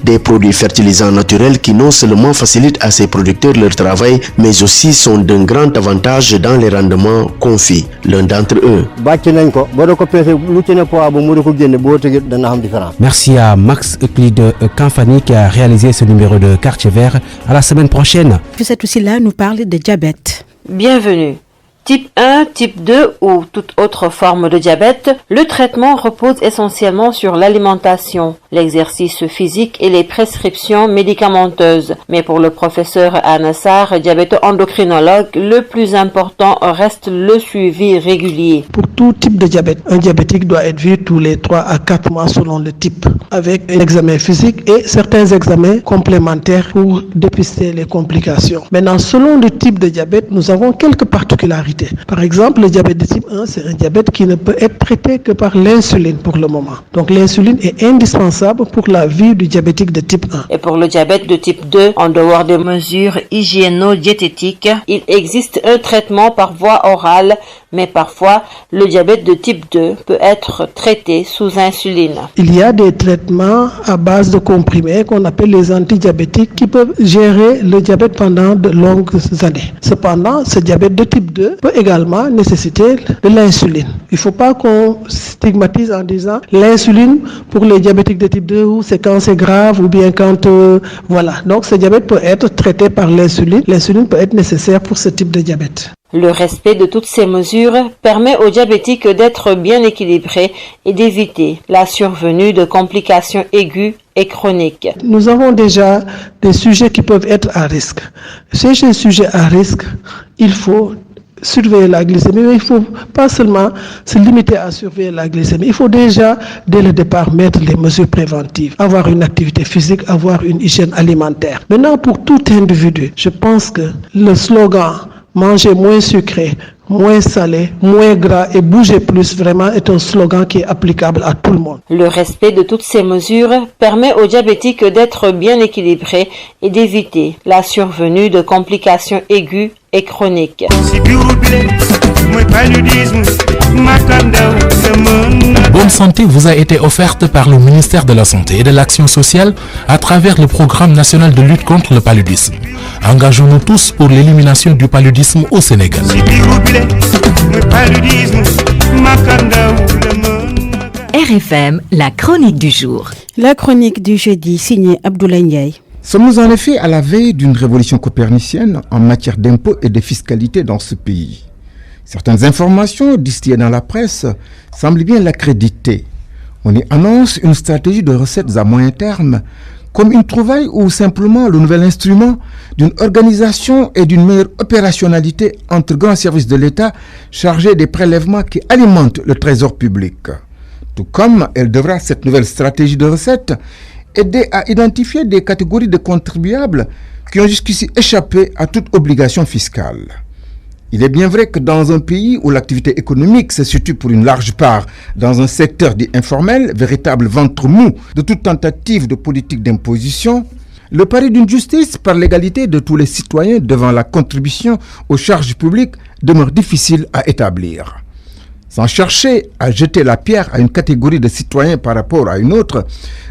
Des produits fertilisants naturels qui non seulement facilitent à ces producteurs leur travail, mais aussi sont d'un grand avantage dans les rendements confiés. L'un d'entre eux. Merci à Max Euclide Kamfani qui a réalisé ce numéro de Quartier Vert. À la semaine prochaine. Puis cet outil-là nous parle de diabète. Bienvenue. Type 1, type 2 ou toute autre forme de diabète, le traitement repose essentiellement sur l'alimentation, l'exercice physique et les prescriptions médicamenteuses. Mais pour le professeur Anassar, diabéto-endocrinologue, le plus important reste le suivi régulier. Pour tout type de diabète, un diabétique doit être vu tous les 3 à 4 mois selon le type, avec un examen physique et certains examens complémentaires pour dépister les complications. Maintenant, selon le type de diabète, nous avons quelques particularités traiter. Par exemple, le diabète de type 1, c'est un diabète qui ne peut être traité que par l'insuline pour le moment. Donc l'insuline est indispensable pour la vie du diabétique de type 1. Et pour le diabète de type 2, en dehors des mesures hygiéno-diététiques, il existe un traitement par voie orale, mais parfois, le diabète de type 2 peut être traité sous insuline. Il y a des traitements à base de comprimés qu'on appelle les antidiabétiques qui peuvent gérer le diabète pendant de longues années. Cependant, ce diabète de type 2 peut également nécessiter de l'insuline. Il ne faut pas qu'on stigmatise en disant l'insuline pour les diabétiques de type 2 ou c'est quand c'est grave ou bien quand... voilà. Donc ce diabète peut être traité par l'insuline. L'insuline peut être nécessaire pour ce type de diabète. Le respect de toutes ces mesures permet aux diabétiques d'être bien équilibrés et d'éviter la survenue de complications aiguës et chroniques. Nous avons déjà des sujets qui peuvent être à risque. Chez ces sujets à risque, il faut surveiller la glycémie, mais il ne faut pas seulement se limiter à surveiller la glycémie. Il faut déjà, dès le départ, mettre les mesures préventives, avoir une activité physique, avoir une hygiène alimentaire. Maintenant, pour tout individu, je pense que le slogan « Manger moins sucré, moins salé, moins gras et bouger plus » vraiment est un slogan qui est applicable à tout le monde. Le respect de toutes ces mesures permet aux diabétiques d'être bien équilibrés et d'éviter la survenue de complications aiguës et chroniques. Bonne santé vous a été offerte par le ministère de la Santé et de l'Action sociale à travers le programme national de lutte contre le paludisme. Engageons-nous tous pour l'élimination du paludisme au Sénégal. RFM, la chronique du jour. La chronique du jeudi, signée Abdoulaye Ndiaye. Sommes-nous en effet à la veille d'une révolution copernicienne en matière d'impôts et de fiscalité dans ce pays? Certaines informations distillées dans la presse semblent bien l'accréditer. On y annonce une stratégie de recettes à moyen terme, comme une trouvaille ou simplement le nouvel instrument d'une organisation et d'une meilleure opérationnalité entre grands services de l'État chargés des prélèvements qui alimentent le trésor public. Tout comme elle devra, cette nouvelle stratégie de recettes, aider à identifier des catégories de contribuables qui ont jusqu'ici échappé à toute obligation fiscale. Il est bien vrai que dans un pays où l'activité économique se situe pour une large part dans un secteur dit informel, véritable ventre mou de toute tentative de politique d'imposition, le pari d'une justice par l'égalité de tous les citoyens devant la contribution aux charges publiques demeure difficile à établir. Sans chercher à jeter la pierre à une catégorie de citoyens par rapport à une autre,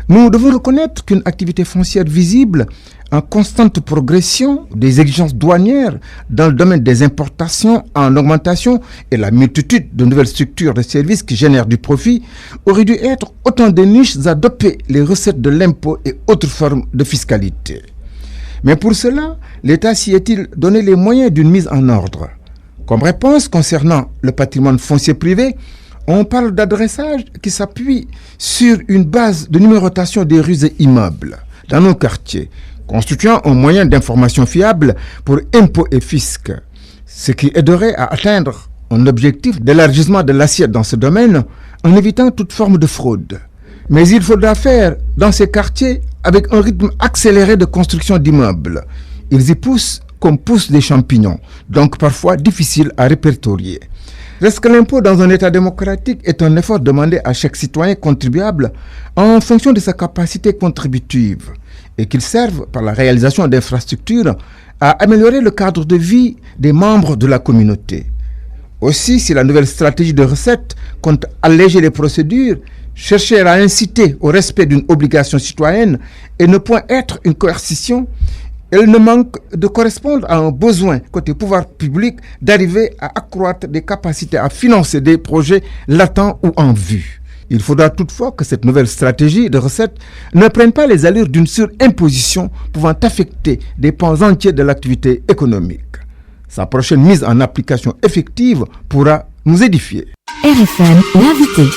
nous devons reconnaître qu'une activité foncière visible en constante progression, des exigences douanières dans le domaine des importations en augmentation et la multitude de nouvelles structures de services qui génèrent du profit auraient dû être autant de niches à doper les recettes de l'impôt et autres formes de fiscalité. Mais pour cela, l'État s'y est-il donné les moyens d'une mise en ordre? Comme réponse concernant le patrimoine foncier privé, on parle d'adressage qui s'appuie sur une base de numérotation des rues et immeubles dans nos quartiers, constituant un moyen d'information fiable pour impôts et fisc, ce qui aiderait à atteindre un objectif d'élargissement de l'assiette dans ce domaine en évitant toute forme de fraude. Mais il faudra faire dans ces quartiers avec un rythme accéléré de construction d'immeubles. Ils y poussent comme poussent des champignons, donc parfois difficile à répertorier. Reste que l'impôt dans un État démocratique est un effort demandé à chaque citoyen contribuable en fonction de sa capacité contributive et qu'il serve par la réalisation d'infrastructures à améliorer le cadre de vie des membres de la communauté. Aussi, si la nouvelle stratégie de recettes compte alléger les procédures, chercher à inciter au respect d'une obligation citoyenne et ne point être une coercition, elle ne manque de correspondre à un besoin côté pouvoir public d'arriver à accroître des capacités à financer des projets latents ou en vue. Il faudra toutefois que cette nouvelle stratégie de recettes ne prenne pas les allures d'une surimposition pouvant affecter des pans entiers de l'activité économique. Sa prochaine mise en application effective pourra nous édifier. RFM, l'invité.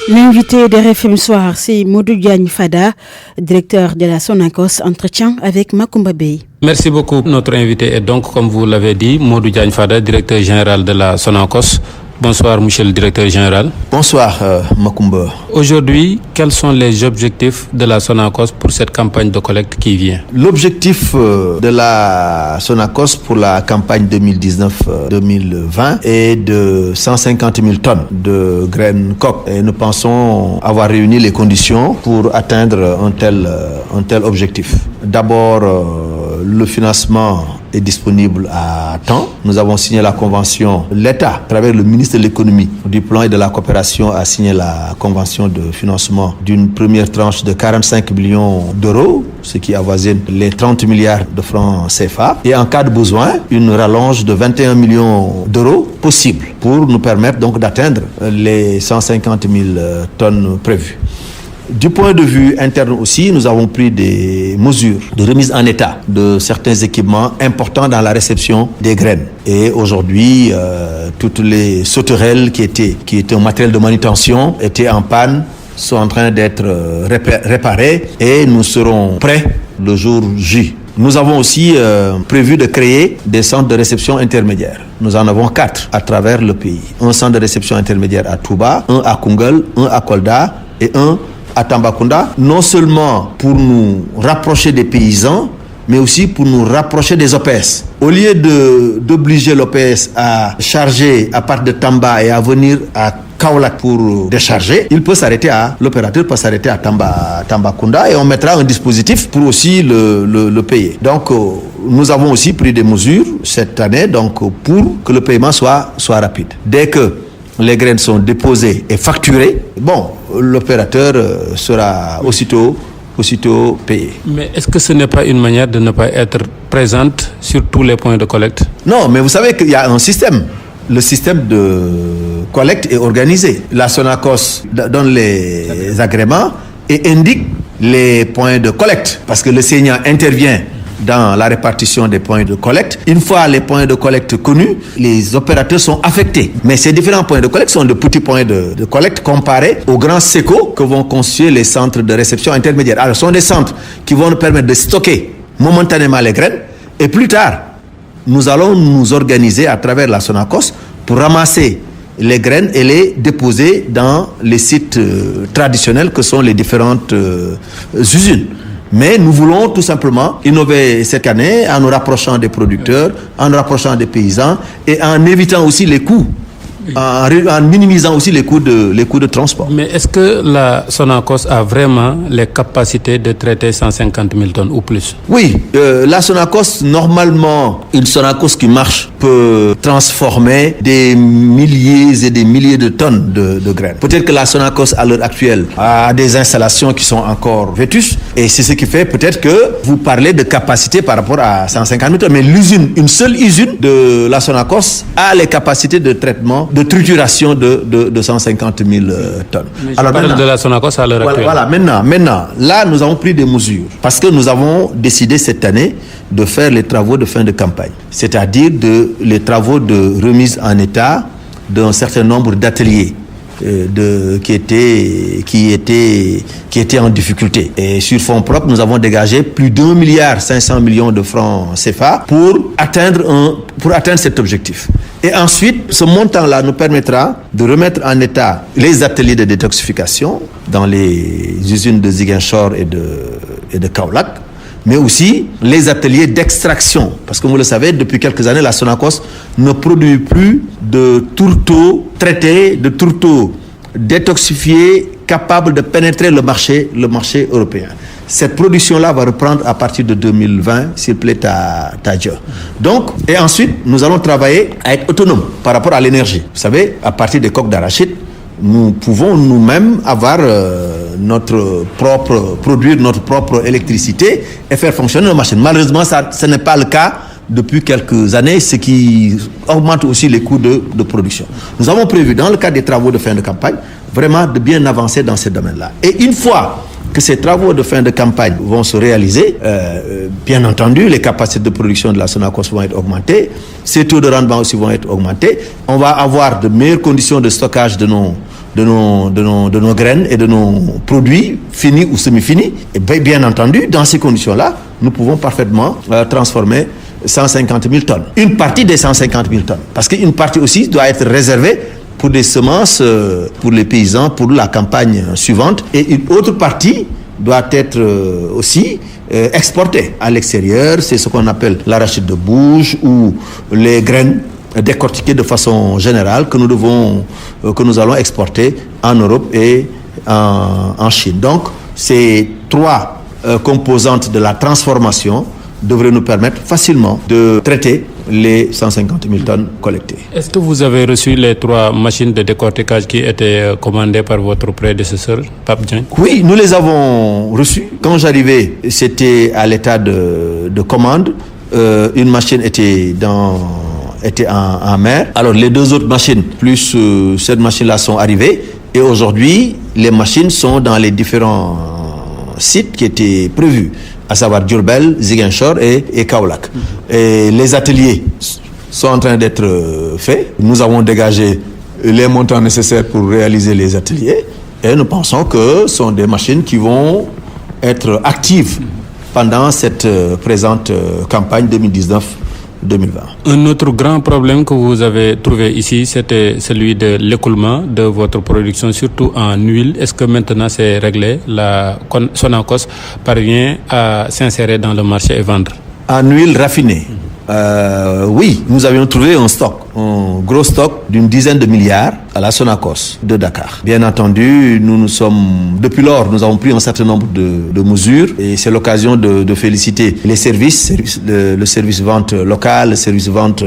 L'invité de RFM Soir, c'est Modou Diagne Fada, directeur de la Sonacos, entretien avec Makumba Bey. Merci beaucoup. Notre invité est donc, comme vous l'avez dit, Modou Diagne Fada, directeur général de la Sonacos. Bonsoir, monsieur le directeur général. Bonsoir, Makumba. Aujourd'hui, quels sont les objectifs de la Sonacos pour cette campagne de collecte qui vient? L'objectif de la Sonacos pour la campagne 2019-2020 est de 150 000 tonnes de graines coques. Et nous pensons avoir réuni les conditions pour atteindre un tel objectif. D'abord, le financement est disponible à temps. Nous avons signé la convention. L'État, à travers le ministre de l'économie, du plan et de la coopération, a signé la convention de financement d'une première tranche de 45 millions d'euros, ce qui avoisine les 30 milliards de francs CFA. Et en cas de besoin, une rallonge de 21 millions d'euros possible pour nous permettre donc d'atteindre les 150 000 tonnes prévues. Du point de vue interne aussi, nous avons pris des mesures de remise en état de certains équipements importants dans la réception des graines. Et aujourd'hui, toutes les sauterelles qui étaient un matériel de manutention étaient en panne, sont en train d'être réparées et nous serons prêts le jour J. Nous avons aussi prévu de créer des centres de réception intermédiaires. Nous en avons 4 à travers le pays. Un centre de réception intermédiaire à Touba, un à Koungheul, un à Kolda et un à Tambacounda, non seulement pour nous rapprocher des paysans, mais aussi pour nous rapprocher des OPS. Au lieu d'obliger l'OPS à charger à partir de Tamba et à venir à Kaolack pour décharger, l'opérateur peut s'arrêter à Tambacounda et on mettra un dispositif pour aussi le payer. Donc, nous avons aussi pris des mesures cette année pour que le paiement soit rapide. Dès que les graines sont déposées et facturées, l'opérateur sera aussitôt payé. Mais est-ce que ce n'est pas une manière de ne pas être présente sur tous les points de collecte? Non, mais vous savez qu'il y a un système. Le système de collecte est organisé. La Sonacos donne les agréments et indique les points de collecte. Parce que le Sénat intervient dans la répartition des points de collecte. Une fois les points de collecte connus, les opérateurs sont affectés. Mais ces différents points de collecte sont de petits points de collecte comparés aux grands sécos que vont constituer les centres de réception intermédiaire. Alors, ce sont des centres qui vont nous permettre de stocker momentanément les graines et plus tard, nous allons nous organiser à travers la Sonacos pour ramasser les graines et les déposer dans les sites traditionnels que sont les différentes usines. Mais nous voulons tout simplement innover cette année en nous rapprochant des producteurs, en nous rapprochant des paysans et en évitant aussi les coûts, en minimisant aussi les coûts de transport. Mais est-ce que la Sonacos a vraiment les capacités de traiter 150 000 tonnes ou plus? Oui, la Sonacos, normalement, une Sonacos qui marche peut transformer des milliers et des milliers de tonnes de graines. Peut-être que la Sonacos, à l'heure actuelle, a des installations qui sont encore vétustes et c'est ce qui fait peut-être que vous parlez de capacité par rapport à 150 000 tonnes. Mais une seule usine de la Sonacos a les capacités de traitement, de trituration de 150 000 tonnes. Mais je parle de la Sonacos à l'heure actuelle. Voilà, maintenant, là, nous avons pris des mesures parce que nous avons décidé cette année de faire les travaux de fin de campagne, c'est-à-dire les travaux de remise en état d'un certain nombre d'ateliers qui étaient en difficulté. Et sur fonds propres, nous avons dégagé plus d'1,5 milliard de francs CFA pour atteindre cet objectif. Et ensuite, ce montant-là nous permettra de remettre en état les ateliers de détoxification dans les usines de Ziguinchor et de Kaolack, mais aussi les ateliers d'extraction. Parce que vous le savez, depuis quelques années, la Sonacos ne produit plus de tourteaux traités, de tourteaux détoxifiés, capables de pénétrer le marché européen. Cette production-là va reprendre à partir de 2020, s'il plaît à Dieu. Donc, et ensuite, nous allons travailler à être autonomes par rapport à l'énergie. Vous savez, à partir des coques d'arachide, nous pouvons nous-mêmes avoir produire notre propre électricité et faire fonctionner nos machines. Malheureusement, ce n'est pas le cas depuis quelques années, ce qui augmente aussi les coûts de production. Nous avons prévu, dans le cadre des travaux de fin de campagne, vraiment de bien avancer dans ce domaine-là. Et une fois que ces travaux de fin de campagne vont se réaliser, bien entendu, les capacités de production de la Sonacos vont être augmentées, ces taux de rendement aussi vont être augmentés, on va avoir de meilleures conditions de stockage de nos graines et de nos produits finis ou semi-finis. Et bien entendu, dans ces conditions-là, nous pouvons parfaitement transformer 150 000 tonnes. Une partie des 150 000 tonnes. Parce qu'une partie aussi doit être réservée pour des semences pour les paysans pour la campagne suivante. Et une autre partie doit être aussi exportée à l'extérieur. C'est ce qu'on appelle l'arachide de bouche ou les graines décortiquées de façon générale que nous allons exporter en Europe et en Chine. Donc, ces trois composantes de la transformation devraient nous permettre facilement de traiter les 150 000 tonnes collectées. Est-ce que vous avez reçu les 3 machines de décortiquage qui étaient commandées par votre prédécesseur, Pape Dieng? Oui, nous les avons reçues. Quand j'arrivais, c'était à l'état de commande. Une machine était en mer. Alors les 2 autres machines, plus cette machine-là, sont arrivées. Et aujourd'hui, les machines sont dans les différents sites qui étaient prévus, à savoir Diourbel, Ziguinchor et Kaolack. Et les ateliers sont en train d'être faits. Nous avons dégagé les montants nécessaires pour réaliser les ateliers et nous pensons que ce sont des machines qui vont être actives pendant cette présente campagne 2019-2020. Un autre grand problème que vous avez trouvé ici, c'était celui de l'écoulement de votre production, surtout en huile. Est-ce que maintenant c'est réglé? La Sonacos parvient à s'insérer dans le marché et vendre? En huile raffinée, oui, nous avions trouvé un gros stock d'une dizaine de milliards à la Sonacos de Dakar. Bien entendu, depuis lors, nous avons pris un certain nombre de mesures et c'est l'occasion de féliciter les services, le service vente locale, le service vente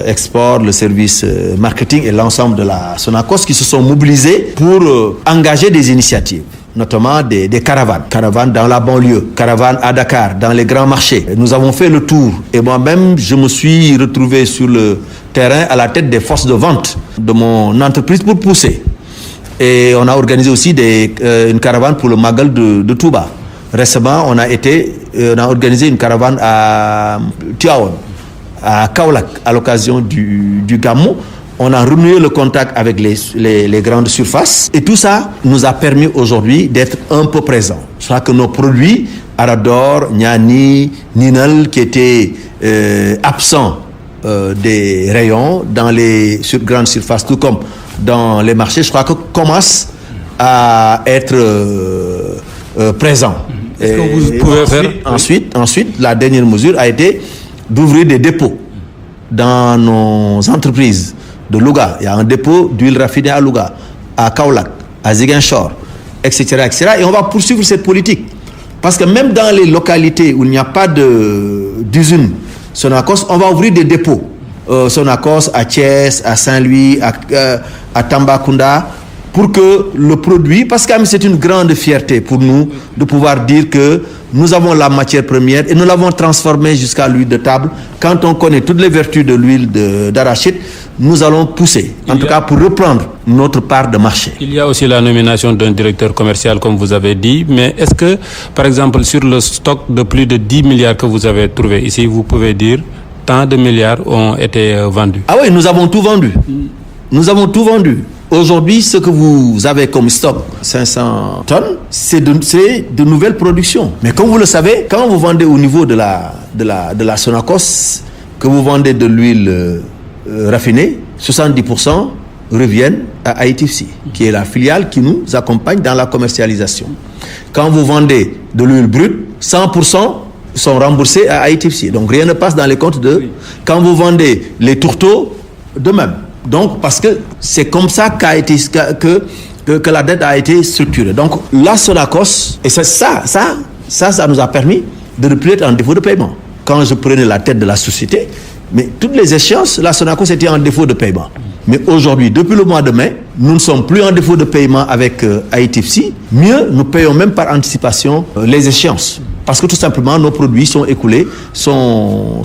export, le service marketing et l'ensemble de la Sonacos qui se sont mobilisés pour engager des initiatives, notamment des caravanes dans la banlieue, caravanes à Dakar, dans les grands marchés. Nous avons fait le tour et moi-même, je me suis retrouvé sur le terrain à la tête des forces de vente de mon entreprise pour pousser. Et on a organisé aussi une caravane pour le Magal de Touba. Récemment, on a organisé une caravane à Tiawan, à Kaolack, à l'occasion du Gamou. On a renoué le contact avec les grandes surfaces et tout ça nous a permis aujourd'hui d'être un peu présents. Je crois que nos produits, Arador, Niani, Ninal, qui étaient absents des rayons sur grandes surfaces, tout comme dans les marchés, je crois que commencent à être présents. Est-ce que vous pouvez faire... Ensuite, la dernière mesure a été d'ouvrir des dépôts dans nos entreprises de Louga. Il y a un dépôt d'huile raffinée à Louga, à Kaolack, à Ziguinchor, etc., etc. Et on va poursuivre cette politique. Parce que même dans les localités où il n'y a pas d'usine Sonacos, on va ouvrir des dépôts. Sonacos à Thiès, à Saint-Louis, à Tambacounda, pour que le produit, parce que c'est une grande fierté pour nous de pouvoir dire que nous avons la matière première et nous l'avons transformée jusqu'à l'huile de table. Quand on connaît toutes les vertus de l'huile d'arachide, nous allons pousser, en tout cas pour reprendre notre part de marché. Il y a aussi la nomination d'un directeur commercial, comme vous avez dit, mais est-ce que, par exemple, sur le stock de plus de 10 milliards que vous avez trouvé ici, vous pouvez dire tant de milliards ont été vendus? Ah oui, nous avons tout vendu. Nous avons tout vendu. Aujourd'hui, ce que vous avez comme stock, 500 tonnes, c'est de nouvelles productions. Mais comme vous le savez, quand vous vendez au niveau de la Sonacos, que vous vendez de l'huile raffinée, 70% reviennent à ITFC, qui est la filiale qui nous accompagne dans la commercialisation. Quand vous vendez de l'huile brute, 100% sont remboursés à ITFC. Donc rien ne passe dans les comptes de... Oui. Quand vous vendez les tourteaux, de même. Donc, parce que c'est comme ça que la dette a été structurée. Donc, la Sonacos, et c'est ça nous a permis de ne plus être en défaut de paiement. Quand je prenais la tête de la société, mais toutes les échéances, la Sonacos était en défaut de paiement. Mais aujourd'hui, depuis le mois de mai, nous ne sommes plus en défaut de paiement avec ITFC. Mieux, nous payons même par anticipation les échéances. Parce que tout simplement, nos produits sont écoulés, sont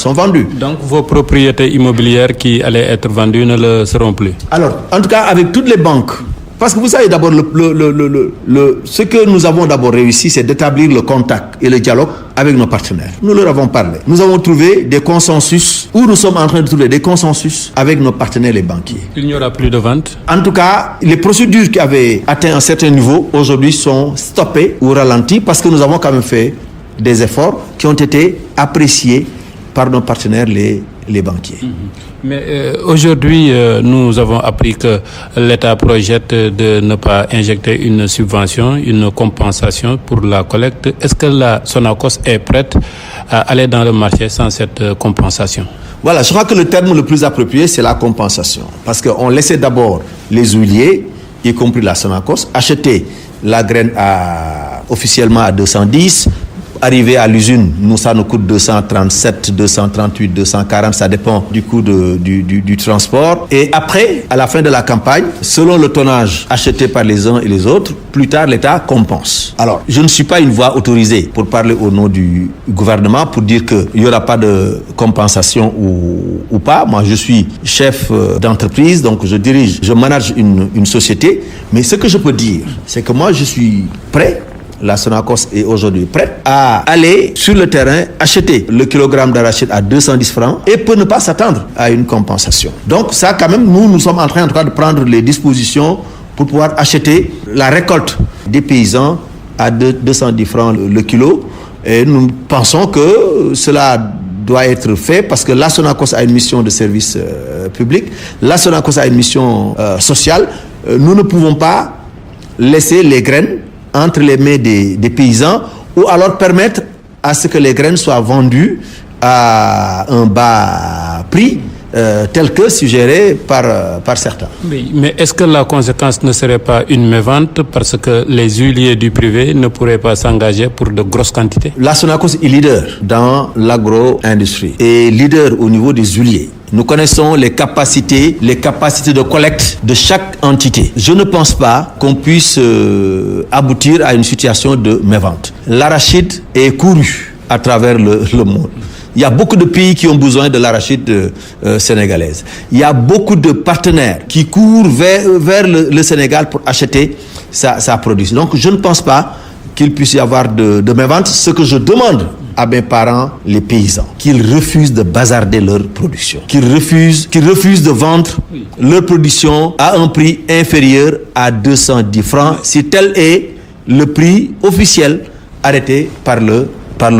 vendus. Donc vos propriétés immobilières qui allaient être vendues ne le seront plus? Alors, en tout cas, avec toutes les banques. Parce que vous savez d'abord, ce que nous avons d'abord réussi, c'est d'établir le contact et le dialogue avec nos partenaires. Nous leur avons parlé. Nous avons trouvé des consensus, ou nous sommes en train de trouver des consensus avec nos partenaires les banquiers. Il n'y aura plus de vente? En tout cas, les procédures qui avaient atteint un certain niveau, aujourd'hui sont stoppées ou ralenties parce que nous avons quand même fait des efforts qui ont été appréciés par nos partenaires les les banquiers. Mais aujourd'hui, nous avons appris que l'État projette de ne pas injecter une subvention, une compensation pour la collecte. Est-ce que la Sonacos est prête à aller dans le marché sans cette compensation? Voilà, je crois que le terme le plus approprié, c'est la compensation. Parce qu'on laissait d'abord les huiliers, y compris la Sonacos, acheter la graine officiellement à 210. Arrivé à l'usine, ça nous coûte 237, 238, 240, ça dépend du coût du transport. Et après, à la fin de la campagne, selon le tonnage acheté par les uns et les autres, plus tard, l'État compense. Alors, je ne suis pas une voix autorisée pour parler au nom du gouvernement, pour dire qu'il n'y aura pas de compensation ou pas. Moi, je suis chef d'entreprise, donc je manage une société. Mais ce que je peux dire, c'est que moi, je suis prêt. La Sonacos est aujourd'hui prête à aller sur le terrain, acheter le kilogramme d'arachide à 210 francs et peut ne pas s'attendre à une compensation. Donc ça, quand même, nous sommes en train, en tout cas, de prendre les dispositions pour pouvoir acheter la récolte des paysans à 210 francs le kilo. Et nous pensons que cela doit être fait parce que la Sonacos a une mission de service public, la Sonacos a une mission sociale. Nous ne pouvons pas laisser les graines entre les mains des paysans ou alors permettre à ce que les graines soient vendues à un bas prix tel que suggéré par certains. Oui, mais est-ce que la conséquence ne serait pas une mévente parce que les huiliers du privé ne pourraient pas s'engager pour de grosses quantités? La Sonacos est leader dans l'agro-industrie et leader au niveau des huiliers. Nous connaissons les capacités de collecte de chaque entité. Je ne pense pas qu'on puisse aboutir à une situation de mévente. L'arachide est couru à travers le monde. Il y a beaucoup de pays qui ont besoin de l'arachide sénégalaise. Il y a beaucoup de partenaires qui courent vers le Sénégal pour acheter sa production. Donc je ne pense pas qu'il puisse y avoir de mévente. Ce que je demande à mes parents, les paysans, qu'ils refusent de bazarder leur production, qu'ils refusent de vendre leur production à un prix inférieur à 210 francs, si tel est le prix officiel arrêté par le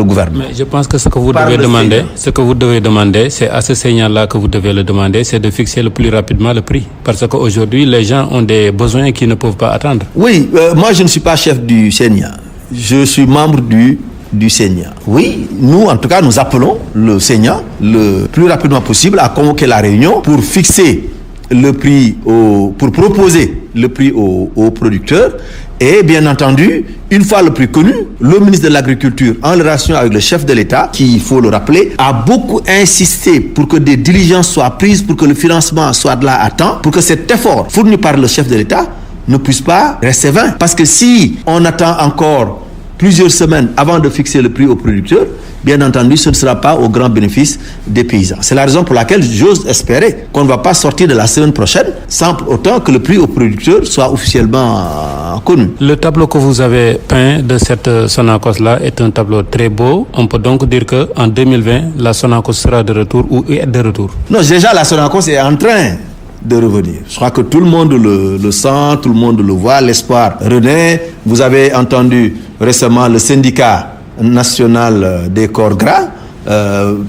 gouvernement. Mais je pense que ce que vous devez demander, c'est à ce seigneur-là que vous devez le demander, c'est de fixer le plus rapidement le prix. Parce qu'aujourd'hui, les gens ont des besoins qu'ils ne peuvent pas attendre. Oui, moi je ne suis pas chef du Seigneur. Je suis membre du Seigneur. Oui, nous en tout cas, nous appelons le Seigneur le plus rapidement possible à convoquer la réunion pour fixer le prix, pour proposer le prix aux producteurs. Et bien entendu, une fois le prix connu, le ministre de l'Agriculture, en relation avec le chef de l'État, qui, il faut le rappeler, a beaucoup insisté pour que des diligences soient prises, pour que le financement soit là à temps, pour que cet effort fourni par le chef de l'État ne puisse pas rester vain. Parce que si on attend encore plusieurs semaines avant de fixer le prix aux producteurs, bien entendu, ce ne sera pas au grand bénéfice des paysans. C'est la raison pour laquelle j'ose espérer qu'on ne va pas sortir de la semaine prochaine sans pour autant que le prix aux producteurs soit officiellement connu. Le tableau que vous avez peint de cette Sonacos-là est un tableau très beau. On peut donc dire qu'en 2020, la Sonacos sera de retour ou est de retour? Non, déjà la Sonacos est en train de revenir. Je crois que tout le monde le sent, tout le monde le voit, l'espoir renaît. Vous avez entendu récemment le syndicat national des corps gras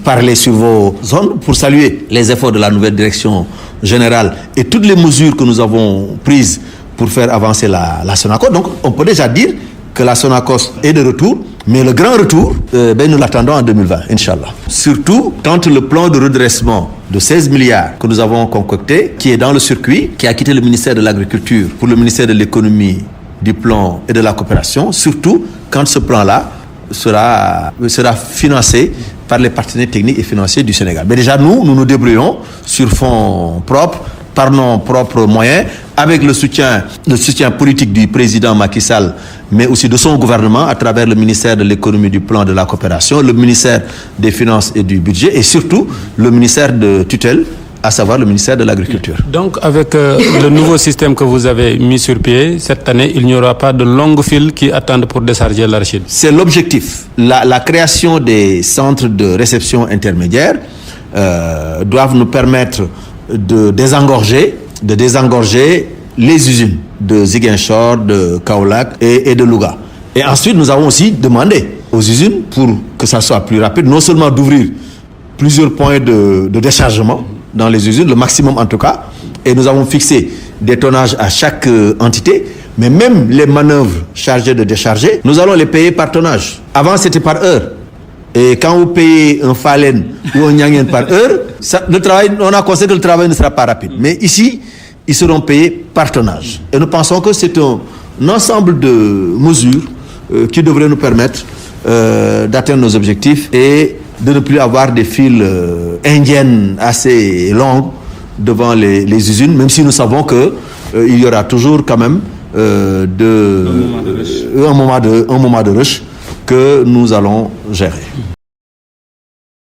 parler sur vos zones pour saluer les efforts de la nouvelle direction générale et toutes les mesures que nous avons prises pour faire avancer la Sonacos. Donc on peut déjà dire que la Sonacos est de retour, mais le grand retour, nous l'attendons en 2020, Inch'Allah. Surtout quand le plan de redressement de 16 milliards que nous avons concocté, qui est dans le circuit, qui a quitté le ministère de l'Agriculture pour le ministère de l'Économie, du Plan et de la Coopération, surtout quand ce plan-là sera financé par les partenaires techniques et financiers du Sénégal. Mais déjà, nous nous débrouillons sur fonds propres, par nos propres moyens, avec le soutien politique du président Macky Sall, mais aussi de son gouvernement à travers le ministère de l'Économie, du Plan, de la Coopération, le ministère des Finances et du Budget et surtout le ministère de tutelle, à savoir le ministère de l'Agriculture. Donc avec le nouveau système que vous avez mis sur pied, cette année, il n'y aura pas de longues files qui attendent pour décharger l'arachide. C'est l'objectif. La création des centres de réception intermédiaires doivent nous permettre de désengorger les usines de Ziguinchor, de Kaolack et de Louga. Et ensuite, nous avons aussi demandé aux usines, pour que ça soit plus rapide, non seulement d'ouvrir plusieurs points de déchargement dans les usines, le maximum en tout cas, et nous avons fixé des tonnages à chaque entité, mais même les manœuvres chargées de décharger, nous allons les payer par tonnage. Avant, c'était par heure. Et quand vous payez un Falen ou un Nyangyen par heure, le travail, on a constaté que le travail ne sera pas rapide. Mais ici, ils seront payés par tonnage. Et nous pensons que c'est un ensemble de mesures qui devraient nous permettre d'atteindre nos objectifs et de ne plus avoir des files indiennes assez longues devant les usines, même si nous savons qu'il y aura toujours quand même un moment de rush que nous allons gérer.